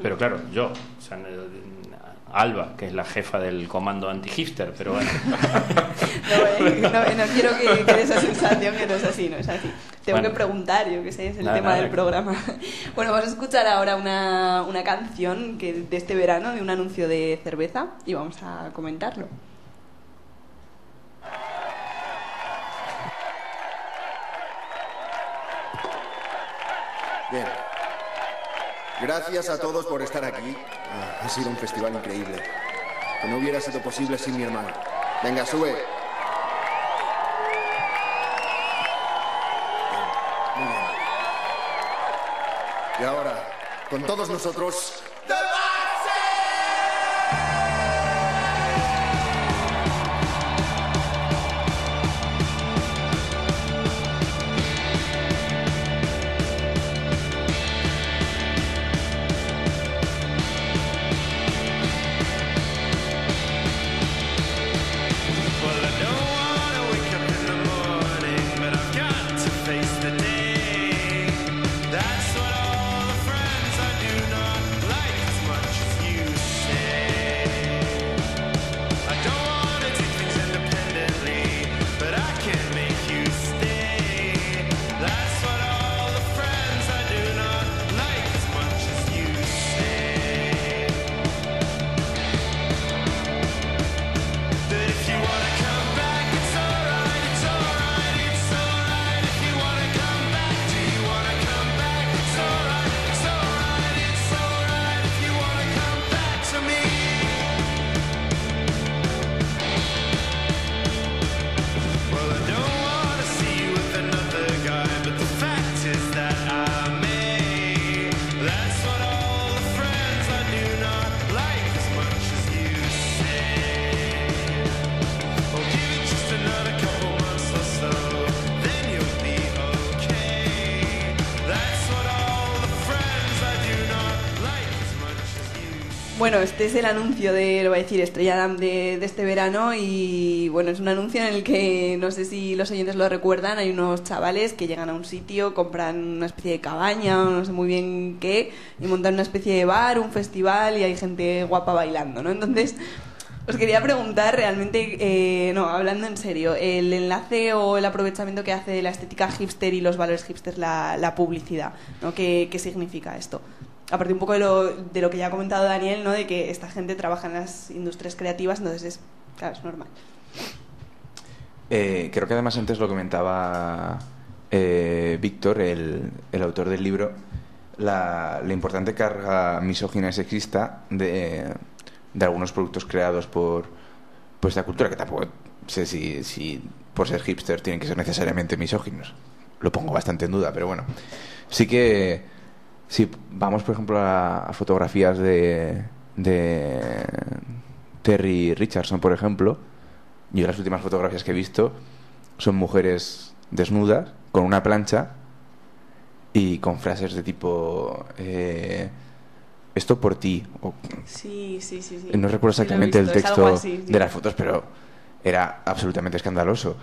Pero claro, yo, o sea, Alba, que es la jefa del comando anti-hipster, pero bueno. No quiero que quede esa sensación que no es así, no es así. Tengo que preguntar, yo qué sé, es el tema del programa. Bueno, vamos a escuchar ahora una canción de este verano, de un anuncio de cerveza, y vamos a comentarlo. Bien. Gracias a todos por estar aquí. Ha sido un festival increíble. Que no hubiera sido posible sin mi hermano. Venga, sube. Bien. Muy bien. Y ahora, con todos nosotros... Bueno, este es el anuncio lo voy a decir, Estrella Damm de este verano, y bueno, es un anuncio en el que, no sé si los oyentes lo recuerdan, hay unos chavales que llegan a un sitio, compran una especie de cabaña o no sé muy bien qué, y montan una especie de bar, un festival, y hay gente guapa bailando, ¿no? Entonces, os quería preguntar realmente, hablando en serio, el enlace o el aprovechamiento que hace de la estética hipster y los valores hipster la publicidad, ¿no? ¿Qué significa esto? Aparte un poco de lo que ya ha comentado Daniel, ¿no? De que esta gente trabaja en las industrias creativas, entonces es normal. Creo que además antes lo comentaba Víctor, el autor del libro, la importante carga misógina y sexista de algunos productos creados por esta cultura, que tampoco sé si por ser hipster tienen que ser necesariamente misóginos. Lo pongo bastante en duda, pero bueno. Sí que... Si vamos, por ejemplo, a fotografías de Terry Richardson, por ejemplo, yo las últimas fotografías que he visto son mujeres desnudas, con una plancha y con frases de tipo esto por ti. Sí. No recuerdo exactamente el texto así, sí. de las fotos, pero era absolutamente escandaloso.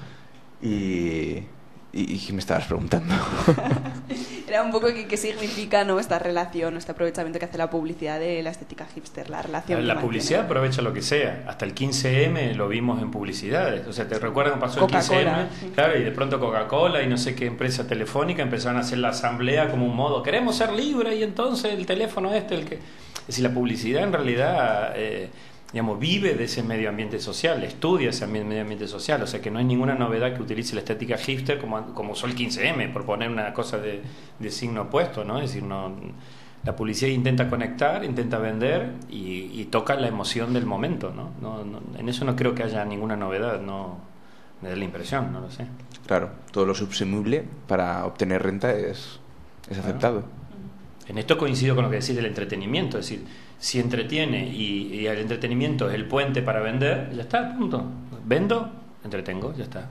¿Y qué me estabas preguntando? Era un poco qué significa, ¿no?, esta relación, este aprovechamiento que hace la publicidad de la estética hipster, la relación. La publicidad aprovecha lo que sea. Hasta el 15M lo vimos en publicidades. O sea, ¿te recuerdas cuando pasó el 15M? Sí. Claro, y de pronto Coca-Cola y no sé qué empresa telefónica empezaron a hacer la asamblea como un modo, queremos ser libres, y entonces el teléfono el que... Es decir, la publicidad en realidad... vive de ese medio ambiente social, estudia ese medio ambiente social, o sea que no hay ninguna novedad que utilice la estética hipster como usó el 15M, por poner una cosa de signo opuesto, ¿no? Es decir, no La publicidad intenta conectar, intenta vender y toca la emoción del momento, ¿no? En eso no creo que haya ninguna novedad, no me da la impresión, no lo sé. Claro, todo lo subsumible para obtener renta es aceptado. En esto coincido con lo que decís del entretenimiento, es decir, si entretiene y el entretenimiento es el puente para vender, ya está, punto. Vendo, entretengo, ya está.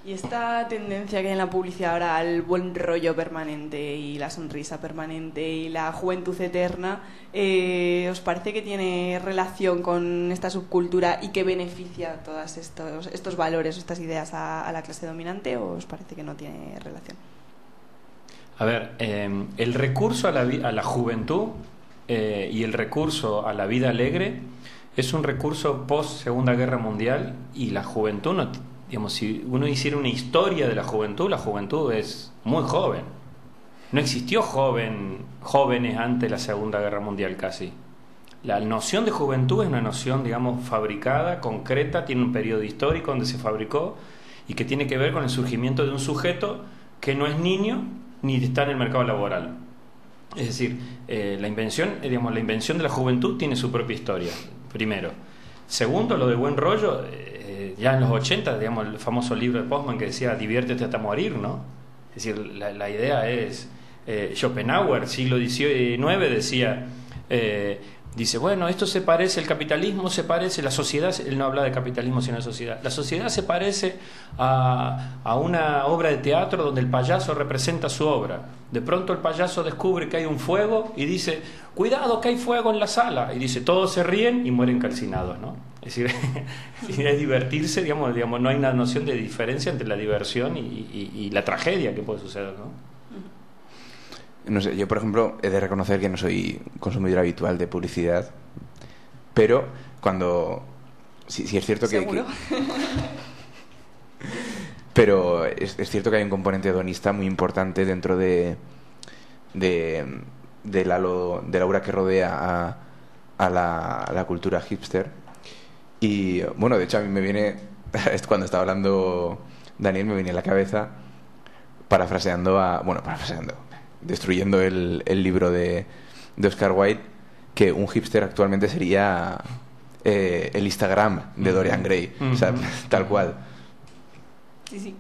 Y esta tendencia que hay en la publicidad ahora al buen rollo permanente y la sonrisa permanente y la juventud eterna, ¿os parece que tiene relación con esta subcultura y que beneficia todos estos valores, estas ideas a la clase dominante, o os parece que no tiene relación? A ver, el recurso a la juventud y el recurso a la vida alegre es un recurso post Segunda Guerra Mundial, y la juventud no... Digamos, si uno hiciera una historia de la juventud es muy joven. No existió jóvenes antes de la Segunda Guerra Mundial casi. La noción de juventud es una noción, digamos, fabricada, concreta, tiene un periodo histórico donde se fabricó y que tiene que ver con el surgimiento de un sujeto que no es niño ni está en el mercado laboral. Es decir, la invención de la juventud tiene su propia historia, primero. Segundo, lo de buen rollo... ya en los 80, digamos, el famoso libro de Postman que decía diviértete hasta morir, ¿no? Es decir, la idea es Schopenhauer, siglo XIX, decía dice, bueno, esto se parece, el capitalismo se parece, la sociedad, él no habla de capitalismo sino de sociedad, la sociedad se parece a una obra de teatro donde el payaso representa su obra. De pronto el payaso descubre que hay un fuego y dice, cuidado que hay fuego en la sala, y dice, todos se ríen y mueren calcinados, ¿no? Es decir, es divertirse, digamos, no hay una noción de diferencia entre la diversión y la tragedia que puede suceder, ¿no? No sé, yo por ejemplo he de reconocer que no soy consumidor habitual de publicidad, pero cuando... Sí es cierto ¿Seguro? Pero es cierto que hay un componente hedonista muy importante dentro del aura que rodea a la cultura hipster. Y bueno, de hecho a mí me viene, cuando estaba hablando Daniel, me viene a la cabeza parafraseando, destruyendo el libro de Oscar Wilde, que un hipster actualmente sería el Instagram de Dorian Gray, o sea, tal cual. Sí.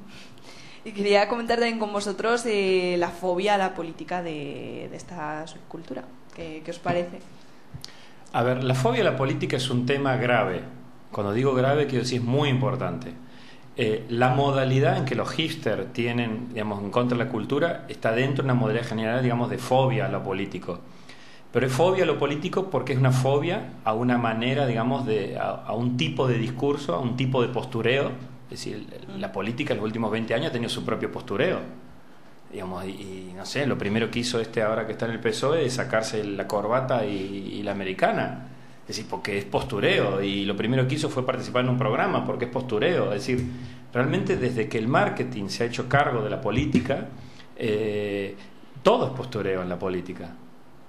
Y quería comentar también con vosotros la fobia a la política de esta subcultura. ¿Qué os parece? A ver, la fobia a la política es un tema grave. Cuando digo grave, quiero decir es muy importante. La modalidad en que los hipsters tienen, digamos, en contra de la cultura está dentro de una modalidad general, digamos, de fobia a lo político. Pero es fobia a lo político porque es una fobia a una manera, digamos, a un tipo de discurso, a un tipo de postureo. Es decir, la política en los últimos 20 años ha tenido su propio postureo. Digamos, y no sé, lo primero que hizo ahora que está en el PSOE es sacarse la corbata y la americana. Es decir, porque es postureo, y lo primero que hizo fue participar en un programa porque es postureo. Es decir, realmente desde que el marketing se ha hecho cargo de la política, todo es postureo en la política.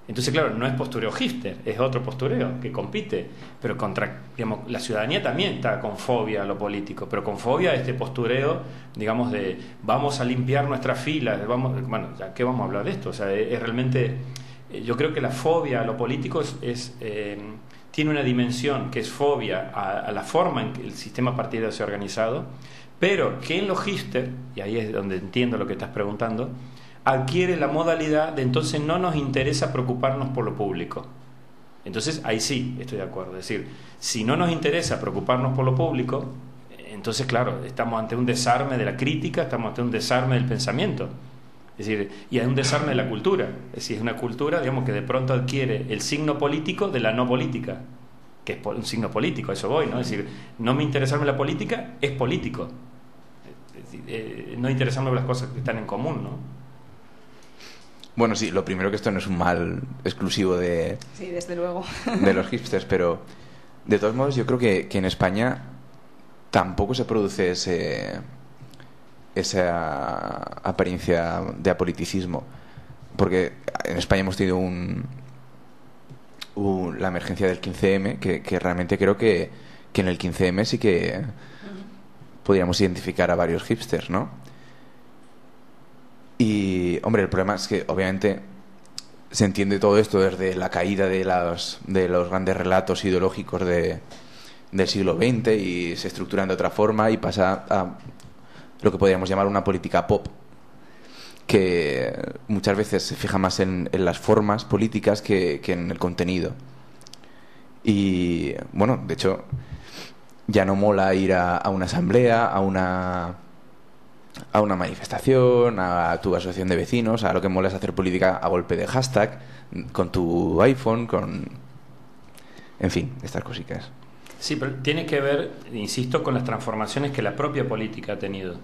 Entonces, claro, no es postureo hipster, es otro postureo que compite, pero contra, digamos, la ciudadanía también está con fobia a lo político, pero con fobia a este postureo, digamos, de vamos a limpiar nuestras filas, bueno, ya ¿qué vamos a hablar de esto? O sea, es realmente, yo creo que la fobia a lo político tiene una dimensión que es fobia a la forma en que el sistema partidario se ha organizado, pero que en los hipster, y ahí es donde entiendo lo que estás preguntando, adquiere la modalidad de entonces no nos interesa preocuparnos por lo público. Entonces ahí sí estoy de acuerdo. Es decir, si no nos interesa preocuparnos por lo público, entonces claro, estamos ante un desarme de la crítica, estamos ante un desarme del pensamiento. Es decir, y hay un desarme de la cultura. Es decir, es una cultura, digamos, que de pronto adquiere el signo político de la no política, que es un signo político, a eso voy, ¿no? Es decir, no me interesarme la política es político. Es decir, no interesarme las cosas que están en común, ¿no? Bueno, sí, lo primero que esto no es un mal exclusivo de desde luego, de los hipsters, pero de todos modos yo creo que en España tampoco se produce esa apariencia de apoliticismo, porque en España hemos tenido la emergencia del 15M, que realmente creo que en el 15M sí que podríamos identificar a varios hipsters, ¿no? Y, hombre, el problema es que obviamente se entiende todo esto desde la caída de los grandes relatos ideológicos del siglo XX y se estructuran de otra forma y pasa a lo que podríamos llamar una política pop, que muchas veces se fija más en las formas políticas que en el contenido. Y bueno, de hecho, ya no mola ir a una asamblea, a una manifestación, a tu asociación de vecinos. A lo que mola es hacer política a golpe de hashtag, con tu iPhone, en fin, estas cositas. Sí, pero tiene que ver, insisto, con las transformaciones que la propia política ha tenido.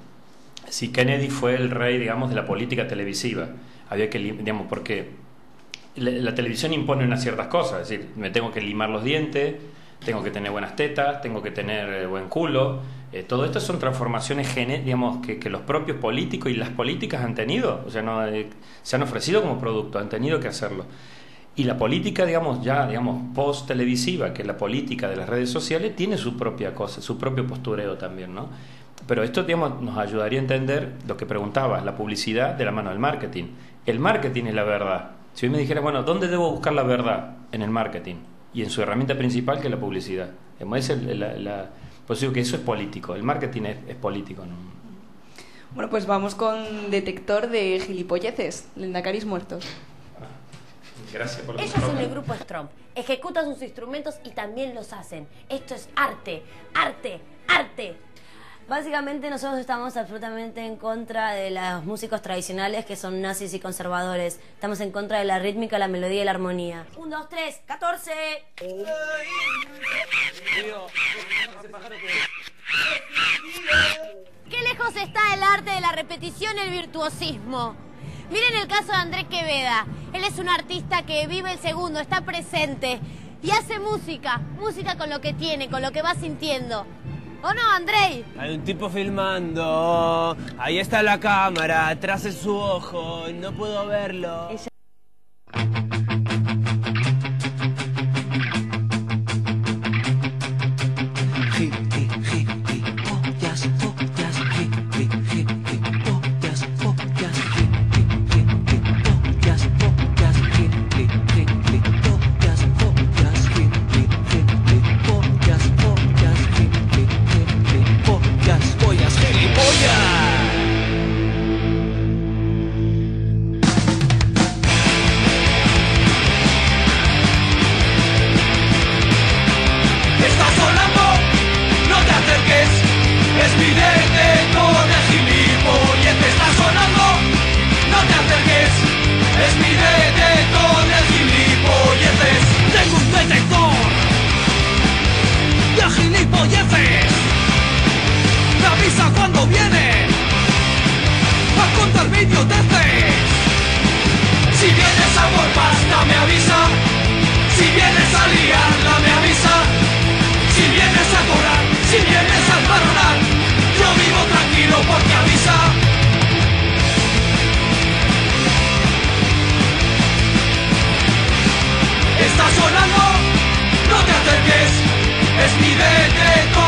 Si Kennedy fue el rey, digamos, de la política televisiva, había que, digamos, porque la televisión impone unas ciertas cosas, es decir, me tengo que limar los dientes, tengo que tener buenas tetas, tengo que tener buen culo. Todo esto son transformaciones, digamos, que los propios políticos y las políticas han tenido, o sea, no se han ofrecido como producto, han tenido que hacerlo. Y la política, digamos, post-televisiva, que es la política de las redes sociales, tiene su propia cosa, su propio postureo también, ¿no? Pero esto, digamos, nos ayudaría a entender lo que preguntabas, la publicidad de la mano del marketing. El marketing es la verdad. Si hoy me dijera, bueno, ¿dónde debo buscar la verdad? En el marketing. Y en su herramienta principal, que es la publicidad. Pues digo que eso es político. El marketing es político, ¿no? Bueno, pues vamos con detector de gilipolleces. Lendacaris muertos. Gracias por Ellos son el grupo Stromp. Ejecutan sus instrumentos y también los hacen. Esto es arte, arte, arte. Básicamente nosotros estamos absolutamente en contra de los músicos tradicionales que son nazis y conservadores. Estamos en contra de la rítmica, la melodía y la armonía. 1, 2, 3, 14. Qué lejos está el arte de la repetición y el virtuosismo. Miren el caso de Andrés Queveda. Él es un artista que vive el segundo, está presente y hace música con lo que tiene, con lo que va sintiendo. ¿O no, Andrei? Hay un tipo filmando. Ahí está la cámara, atrás de su ojo. No puedo verlo. Es mi detector.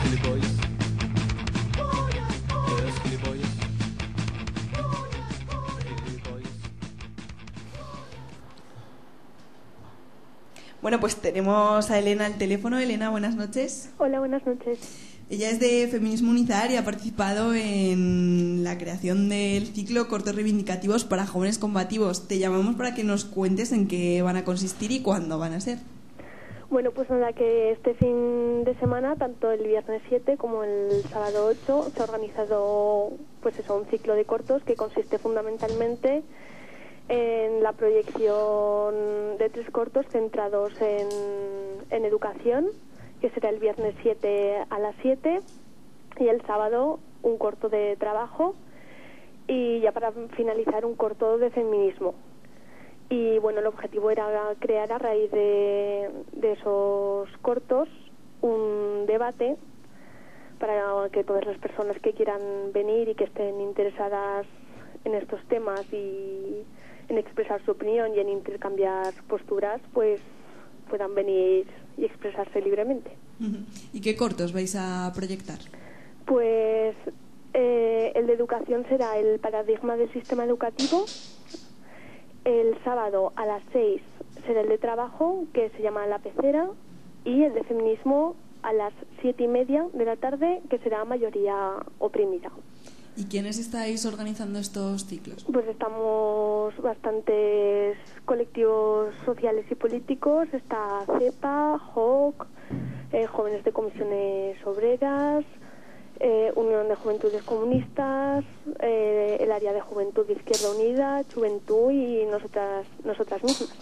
gilipollas. Eres gilipollas. Bueno, pues tenemos a Elena al teléfono. Elena, buenas noches. Hola, buenas noches. Ella es de Feminismo Unizar y ha participado en la creación del ciclo Cortos Reivindicativos para Jóvenes Combativos. Te llamamos para que nos cuentes en qué van a consistir y cuándo van a ser. Bueno, pues nada, que este fin de semana, tanto el viernes 7 como el sábado 8, se ha organizado pues eso, un ciclo de cortos que consiste fundamentalmente en la proyección de 3 cortos centrados en educación, que será el viernes 7 a las 7, y el sábado un corto de trabajo, y ya para finalizar un corto de feminismo. Y bueno, el objetivo era crear a raíz de esos cortos un debate para que todas las personas que quieran venir y que estén interesadas en estos temas y en expresar su opinión y en intercambiar posturas, pues puedan venir y expresarse libremente. ¿Y qué cortos vais a proyectar? Pues el de educación será el paradigma del sistema educativo. El sábado a las 6 será el de trabajo, que se llama La Pecera, y el de feminismo a las 7:30 de la tarde, que será Mayoría Oprimida. ¿Y quiénes estáis organizando estos ciclos? Pues estamos bastantes colectivos sociales y políticos. Está CEPA, JOC, Jóvenes de Comisiones Obreras, Unión de Juventudes Comunistas, el área de Juventud de Izquierda Unida, Juventud y nosotras mismas.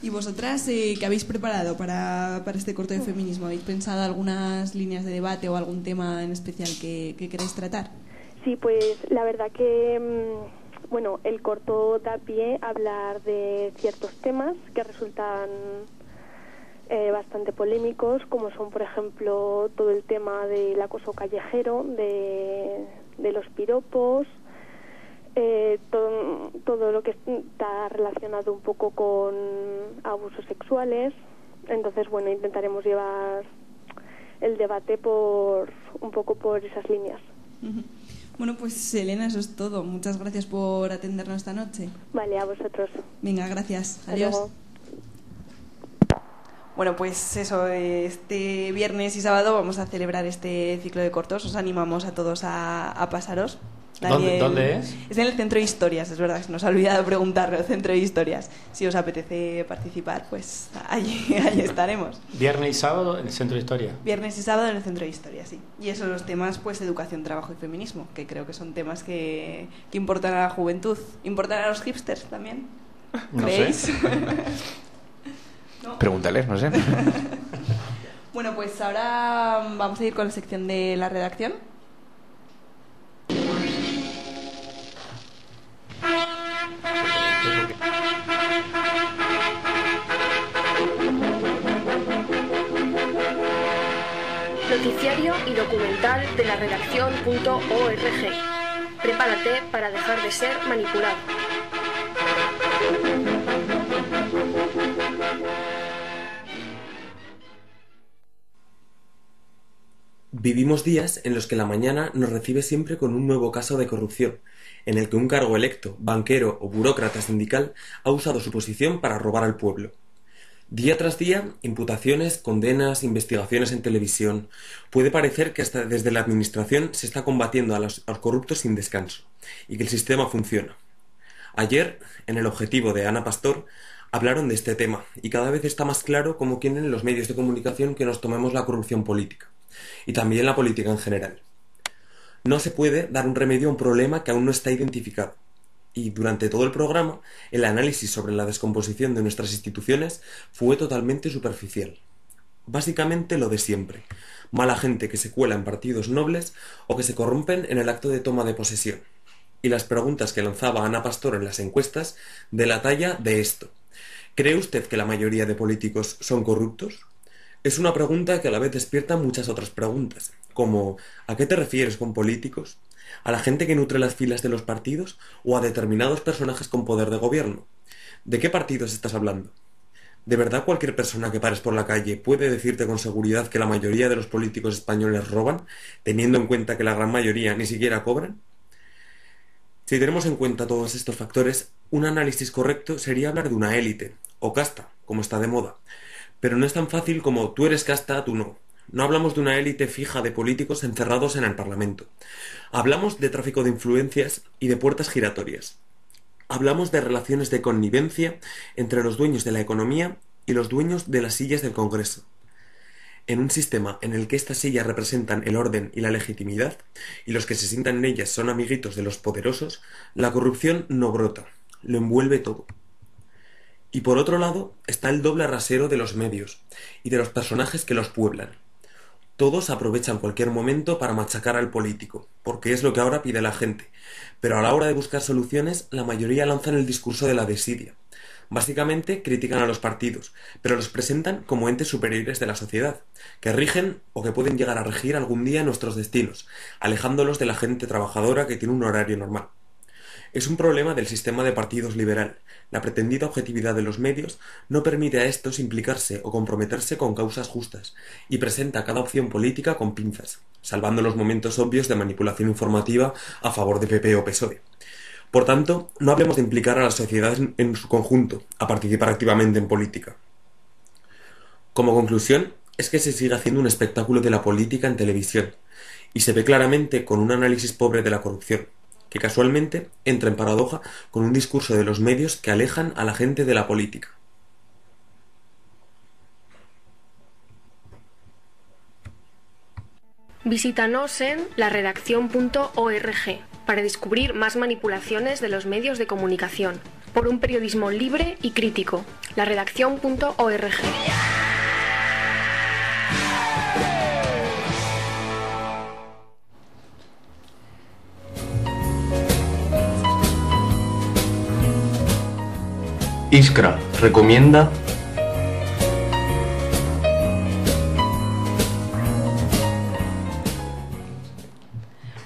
¿Y vosotras qué habéis preparado para este corto de feminismo? ¿Habéis pensado algunas líneas de debate o algún tema en especial que queréis tratar? Sí, pues la verdad que bueno, el corto da pie a hablar de ciertos temas que resultan bastante polémicos, como son, por ejemplo, todo el tema del acoso callejero, de los piropos, todo lo que está relacionado un poco con abusos sexuales. Entonces, bueno, intentaremos llevar el debate un poco por esas líneas. Bueno, pues Elena, eso es todo. Muchas gracias por atendernos esta noche. Vale, a vosotros. Venga, gracias. Hasta Adiós. luego. Bueno, pues eso, este viernes y sábado vamos a celebrar este ciclo de cortos. Os animamos a todos a pasaros. ¿Dónde es? Es en el Centro de Historias, es verdad, se nos ha olvidado preguntarlo, el Centro de Historias. Si os apetece participar, pues allí estaremos. Viernes y sábado en el Centro de Historia. Viernes y sábado en el Centro de Historia, sí. Y esos los temas, pues educación, trabajo y feminismo, que creo que son temas que importan a la juventud. ¿Importan a los hipsters también? ¿Creéis? No sé. ¿No? Pregúntales, no sé. Bueno, pues ahora vamos a ir con la sección de la redacción. Noticiario y documental de la redacción.org. Prepárate para dejar de ser manipulado. Vivimos días en los que la mañana nos recibe siempre con un nuevo caso de corrupción, en el que un cargo electo, banquero o burócrata sindical ha usado su posición para robar al pueblo. Día tras día, imputaciones, condenas, investigaciones en televisión. Puede parecer que hasta desde la administración se está combatiendo a los corruptos sin descanso, y que el sistema funciona. Ayer, en el objetivo de Ana Pastor, hablaron de este tema, y cada vez está más claro cómo quieren los medios de comunicación que nos tomemos la corrupción política, y también la política en general. No se puede dar un remedio a un problema que aún no está identificado. Y durante todo el programa, el análisis sobre la descomposición de nuestras instituciones fue totalmente superficial. Básicamente lo de siempre: mala gente que se cuela en partidos nobles o que se corrompen en el acto de toma de posesión. Y las preguntas que lanzaba Ana Pastor en las encuestas de la talla de esto: ¿cree usted que la mayoría de políticos son corruptos? Es una pregunta que a la vez despierta muchas otras preguntas, como ¿a qué te refieres con políticos? ¿A la gente que nutre las filas de los partidos o a determinados personajes con poder de gobierno? ¿De qué partidos estás hablando? ¿De verdad cualquier persona que pares por la calle puede decirte con seguridad que la mayoría de los políticos españoles roban, teniendo en cuenta que la gran mayoría ni siquiera cobran? Si tenemos en cuenta todos estos factores, un análisis correcto sería hablar de una élite, o casta, como está de moda. Pero no es tan fácil como tú eres casta, tú no. No hablamos de una élite fija de políticos encerrados en el Parlamento. Hablamos de tráfico de influencias y de puertas giratorias. Hablamos de relaciones de connivencia entre los dueños de la economía y los dueños de las sillas del Congreso. En un sistema en el que estas sillas representan el orden y la legitimidad, y los que se sientan en ellas son amiguitos de los poderosos, la corrupción no brota, lo envuelve todo. Y por otro lado está el doble rasero de los medios y de los personajes que los pueblan. Todos aprovechan cualquier momento para machacar al político, porque es lo que ahora pide la gente, pero a la hora de buscar soluciones, la mayoría lanzan el discurso de la desidia. Básicamente critican a los partidos, pero los presentan como entes superiores de la sociedad, que rigen o que pueden llegar a regir algún día nuestros destinos, alejándolos de la gente trabajadora que tiene un horario normal. Es un problema del sistema de partidos liberal. La pretendida objetividad de los medios no permite a estos implicarse o comprometerse con causas justas y presenta cada opción política con pinzas, salvando los momentos obvios de manipulación informativa a favor de PP o PSOE. Por tanto, no hablemos de implicar a la sociedad en su conjunto a participar activamente en política. Como conclusión, es que se sigue haciendo un espectáculo de la política en televisión, y se ve claramente con un análisis pobre de la corrupción, que casualmente entra en paradoja con un discurso de los medios que alejan a la gente de la política. Visítanos en laredaccion.org para descubrir más manipulaciones de los medios de comunicación, por un periodismo libre y crítico. laredaccion.org. Iskra recomienda.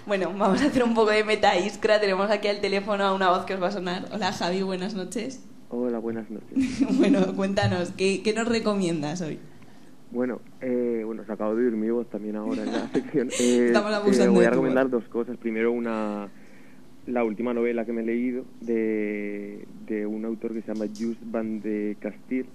Bueno, vamos a hacer un poco de meta Iskra. Tenemos aquí al teléfono a una voz que os va a sonar. Hola Javi, buenas noches. Hola, buenas noches. Bueno, cuéntanos, ¿qué nos recomiendas hoy? Bueno, se acabo de oír mi voz también ahora en la sección. Estamos abusando voy de a tu recomendar voz. dos cosas. Primero, la última novela que me he leído de un autor que se llama Just Van de Castile,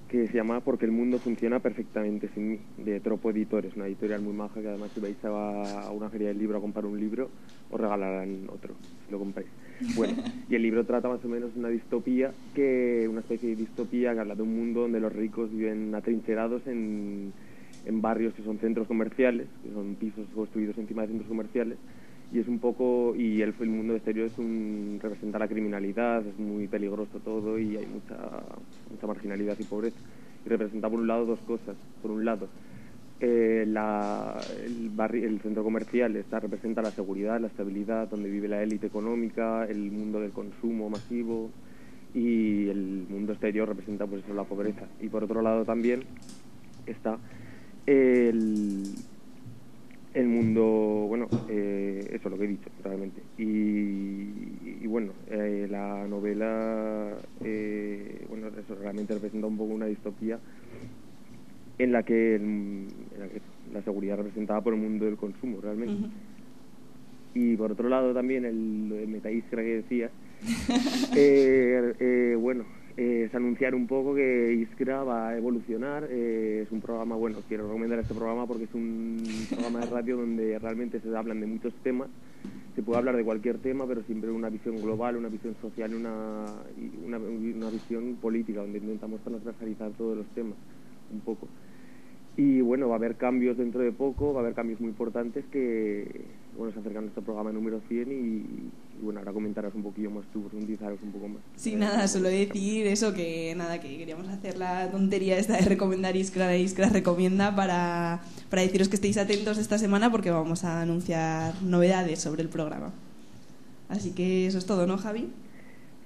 que se llama Porque el mundo funciona perfectamente sin mí, de Tropo Editores, una editorial muy maja que además si vais a una feria del libro a comprar un libro, os regalarán otro, si lo compráis. Bueno, y el libro trata más o menos una distopía, una especie de distopía que habla de un mundo donde los ricos viven atrincherados en barrios que son centros comerciales, que son pisos construidos encima de centros comerciales, y es un poco, y el mundo exterior representa la criminalidad, es muy peligroso todo y hay mucha marginalidad y pobreza. Y representa por un lado dos cosas. Por un lado, el centro comercial representa la seguridad, la estabilidad, donde vive la élite económica, el mundo del consumo masivo, y el mundo exterior representa pues eso, la pobreza. Y por otro lado también está el mundo, eso lo que he dicho realmente. Y bueno, la novela, eso realmente representa un poco una distopía en la que la seguridad representada por el mundo del consumo realmente. Uh-huh. Y por otro lado también el meta Iskra que decía, es anunciar un poco que Iskra va a evolucionar. Es un programa, quiero recomendar este programa porque es un programa de radio donde realmente se hablan de muchos temas. Se puede hablar de cualquier tema, pero siempre una visión global, una visión social y una visión política, donde intentamos transversalizar todos los temas un poco. Y bueno, va a haber cambios dentro de poco, va a haber cambios muy importantes que se acercan a nuestro programa número 100 y ahora comentarás un poquillo más tú, profundizaros un poco más. Sí, nada, solo decir eso, que queríamos hacer la tontería esta de recomendar Iskra recomienda para deciros que estéis atentos esta semana porque vamos a anunciar novedades sobre el programa. Así que eso es todo, ¿no, Javi?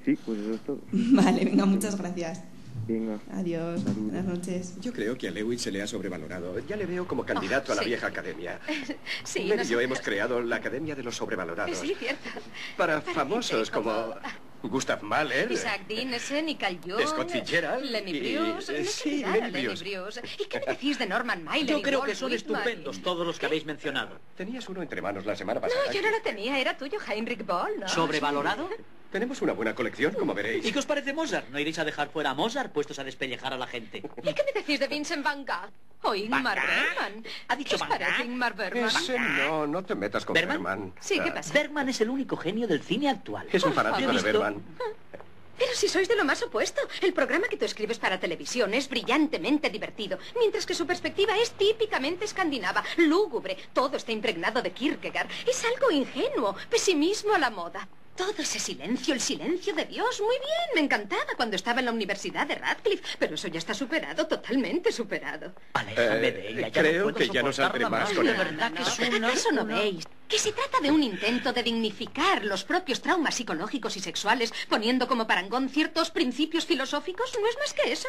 Sí, pues eso es todo. Vale, venga, muchas gracias. Venga. Adiós, buenas noches. Yo creo que a Lewis se le ha sobrevalorado. Ya le veo como candidato a la vieja academia. Sí, Mer y yo hemos creado la Academia de los Sobrevalorados. Sí, cierto. Para famosos como Gustav Mahler. Isaac Dinesen y Carl Jung. Scott Fitzgerald. Lenny Bruce. Sí, Lenny Bruce. ¿Y qué me decís de Norman Mailer? Yo creo que son estupendos todos los que habéis mencionado. Tenías uno entre manos la semana pasada. No, yo no lo tenía. Era tuyo, Heinrich Böll, ¿no? ¿Sobrevalorado? Tenemos una buena colección, como veréis. ¿Y qué os parece Mozart? ¿No iréis a dejar fuera a Mozart puestos a despellejar a la gente? ¿Y qué me decís de Vincent Van Gogh? ¿O Ingmar Bergman? ¿Ha dicho ¿Qué os Van parece Gogh? Ingmar Bergman? No te metas con Bergman. Sí, ¿qué pasa? Bergman es el único genio del cine actual. Es un fanático de Bergman. Pero si sois de lo más opuesto. El programa que tú escribes para televisión es brillantemente divertido, mientras que su perspectiva es típicamente escandinava, lúgubre. Todo está impregnado de Kierkegaard. Es algo ingenuo, pesimismo a la moda. Todo ese silencio, el silencio de Dios. Muy bien, me encantaba cuando estaba en la Universidad de Radcliffe, pero eso ya está superado, totalmente superado. Aléjame de ella. Creo que ya no saldré más con él. ¿Acaso no veis que se trata de un intento de dignificar los propios traumas psicológicos y sexuales, poniendo como parangón ciertos principios filosóficos? No es más que eso.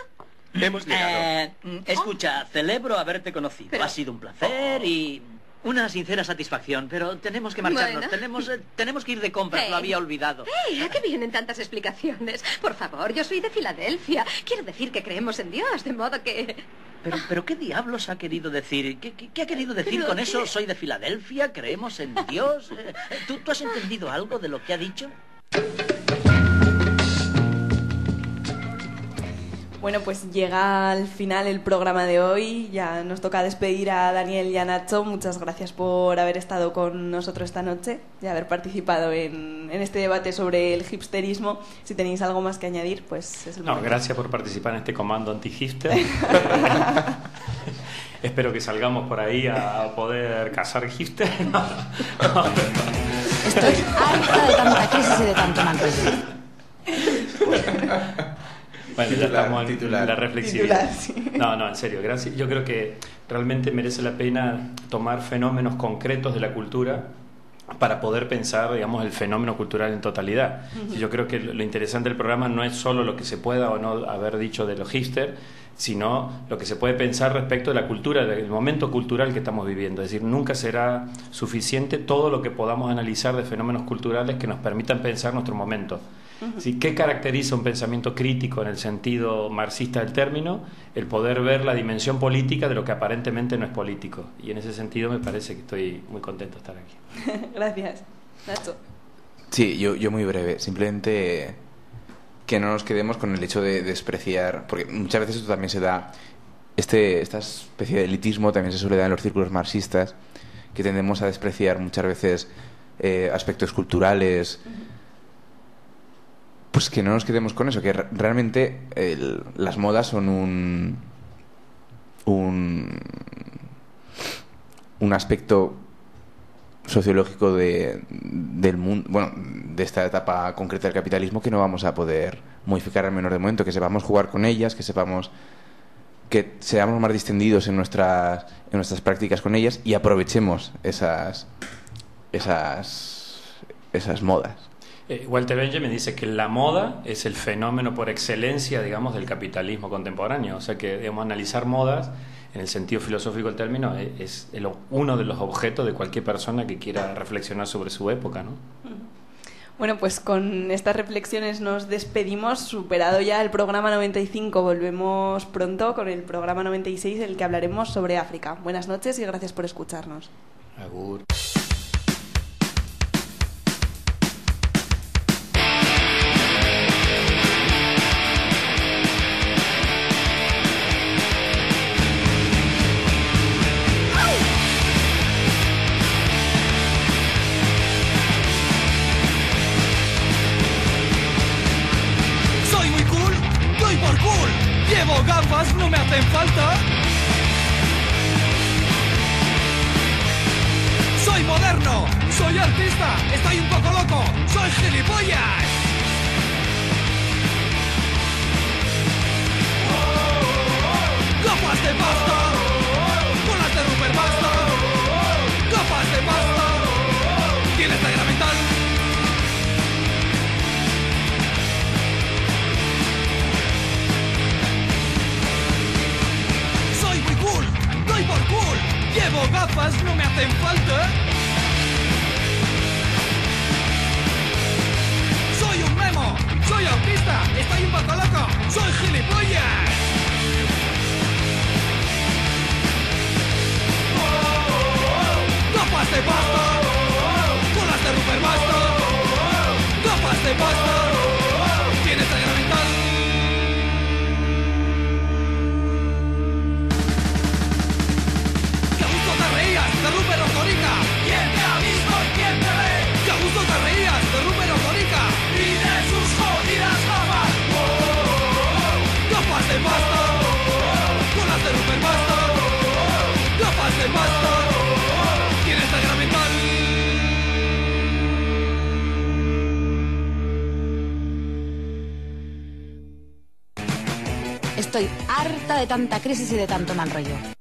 Hemos llegado. Escucha, celebro haberte conocido. Ha sido un placer y una sincera satisfacción, pero tenemos que marcharnos. Bueno. Tenemos que ir de compras, lo había olvidado. ¿A qué vienen tantas explicaciones? Por favor, yo soy de Filadelfia. Quiero decir que creemos en Dios, de modo que... Pero ¿qué diablos ha querido decir? ¿Qué ha querido decir con eso? Soy de Filadelfia, creemos en Dios. ¿Tú has entendido algo de lo que ha dicho? Bueno, pues llega al final el programa de hoy. Ya nos toca despedir a Daniel y a Nacho. Muchas gracias por haber estado con nosotros esta noche y haber participado en este debate sobre el hipsterismo. Si tenéis algo más que añadir, pues es el momento. Gracias por participar en este comando anti-hipster. Espero que salgamos por ahí a poder cazar hipster. Estoy harta de tanta crisis y de tanto maltrato. Bueno, ya estamos en la reflexividad. Sí. No, en serio, gracias. Yo creo que realmente merece la pena tomar fenómenos concretos de la cultura para poder pensar, digamos, el fenómeno cultural en totalidad. Uh-huh. Yo creo que lo interesante del programa no es solo lo que se pueda o no haber dicho de los hipster, sino lo que se puede pensar respecto de la cultura, del momento cultural que estamos viviendo. Es decir, nunca será suficiente todo lo que podamos analizar de fenómenos culturales que nos permitan pensar nuestro momento. ¿Sí? ¿Qué caracteriza un pensamiento crítico en el sentido marxista del término? El poder ver la dimensión política de lo que aparentemente no es político. Y en ese sentido me parece que estoy muy contento de estar aquí. Gracias. Nacho. Sí, yo muy breve. Simplemente que no nos quedemos con el hecho de despreciar, porque muchas veces esto también se da, esta especie de elitismo también se suele dar en los círculos marxistas, que tendemos a despreciar muchas veces aspectos culturales. Pues que no nos quedemos con eso, que realmente las modas son un aspecto sociológico del mundo, bueno, de esta etapa concreta del capitalismo, que no vamos a poder modificar al menor de momento, que sepamos jugar con ellas, que seamos más distendidos en nuestras prácticas con ellas y aprovechemos esas modas. Walter Benjamin dice que la moda es el fenómeno por excelencia, digamos, del capitalismo contemporáneo. O sea que, digamos, analizar modas en el sentido filosófico del término es uno de los objetos de cualquier persona que quiera reflexionar sobre su época, ¿no? Bueno, pues con estas reflexiones nos despedimos. Superado ya el programa 95, volvemos pronto con el programa 96, en el que hablaremos sobre África. Buenas noches y gracias por escucharnos. Agur. Llevo gafas, no me hacen falta. Soy moderno, soy artista, estoy un poco loco, soy gilipollas. Gafas de pasta, con las de Rupert basta. Gafas de pasta, tienes ceguera mental. Doy por cool, llevo gafas, no me hacen falta. Soy un memo, Soy autista, estoy un poco loco, soy gilipollas. Gafas de pasta, bolas de Rupert Bastos. Gafas de pasta, tienes ceguera mental. ¡Qué gusto te reías de Rupert Ordóñiga! ¿Quién te ha visto y quién te ve? ¡Qué gusto te reías de Rupert Ordóñiga! ¡Y de sus jodidas gafas! ¡Gafas de pasta! ¡Bolas de Rupert Bastos! ¡Gafas de pasta! ¡Tienes ceguera mental! Estoy harta de tanta crisis y de tanto mal rollo.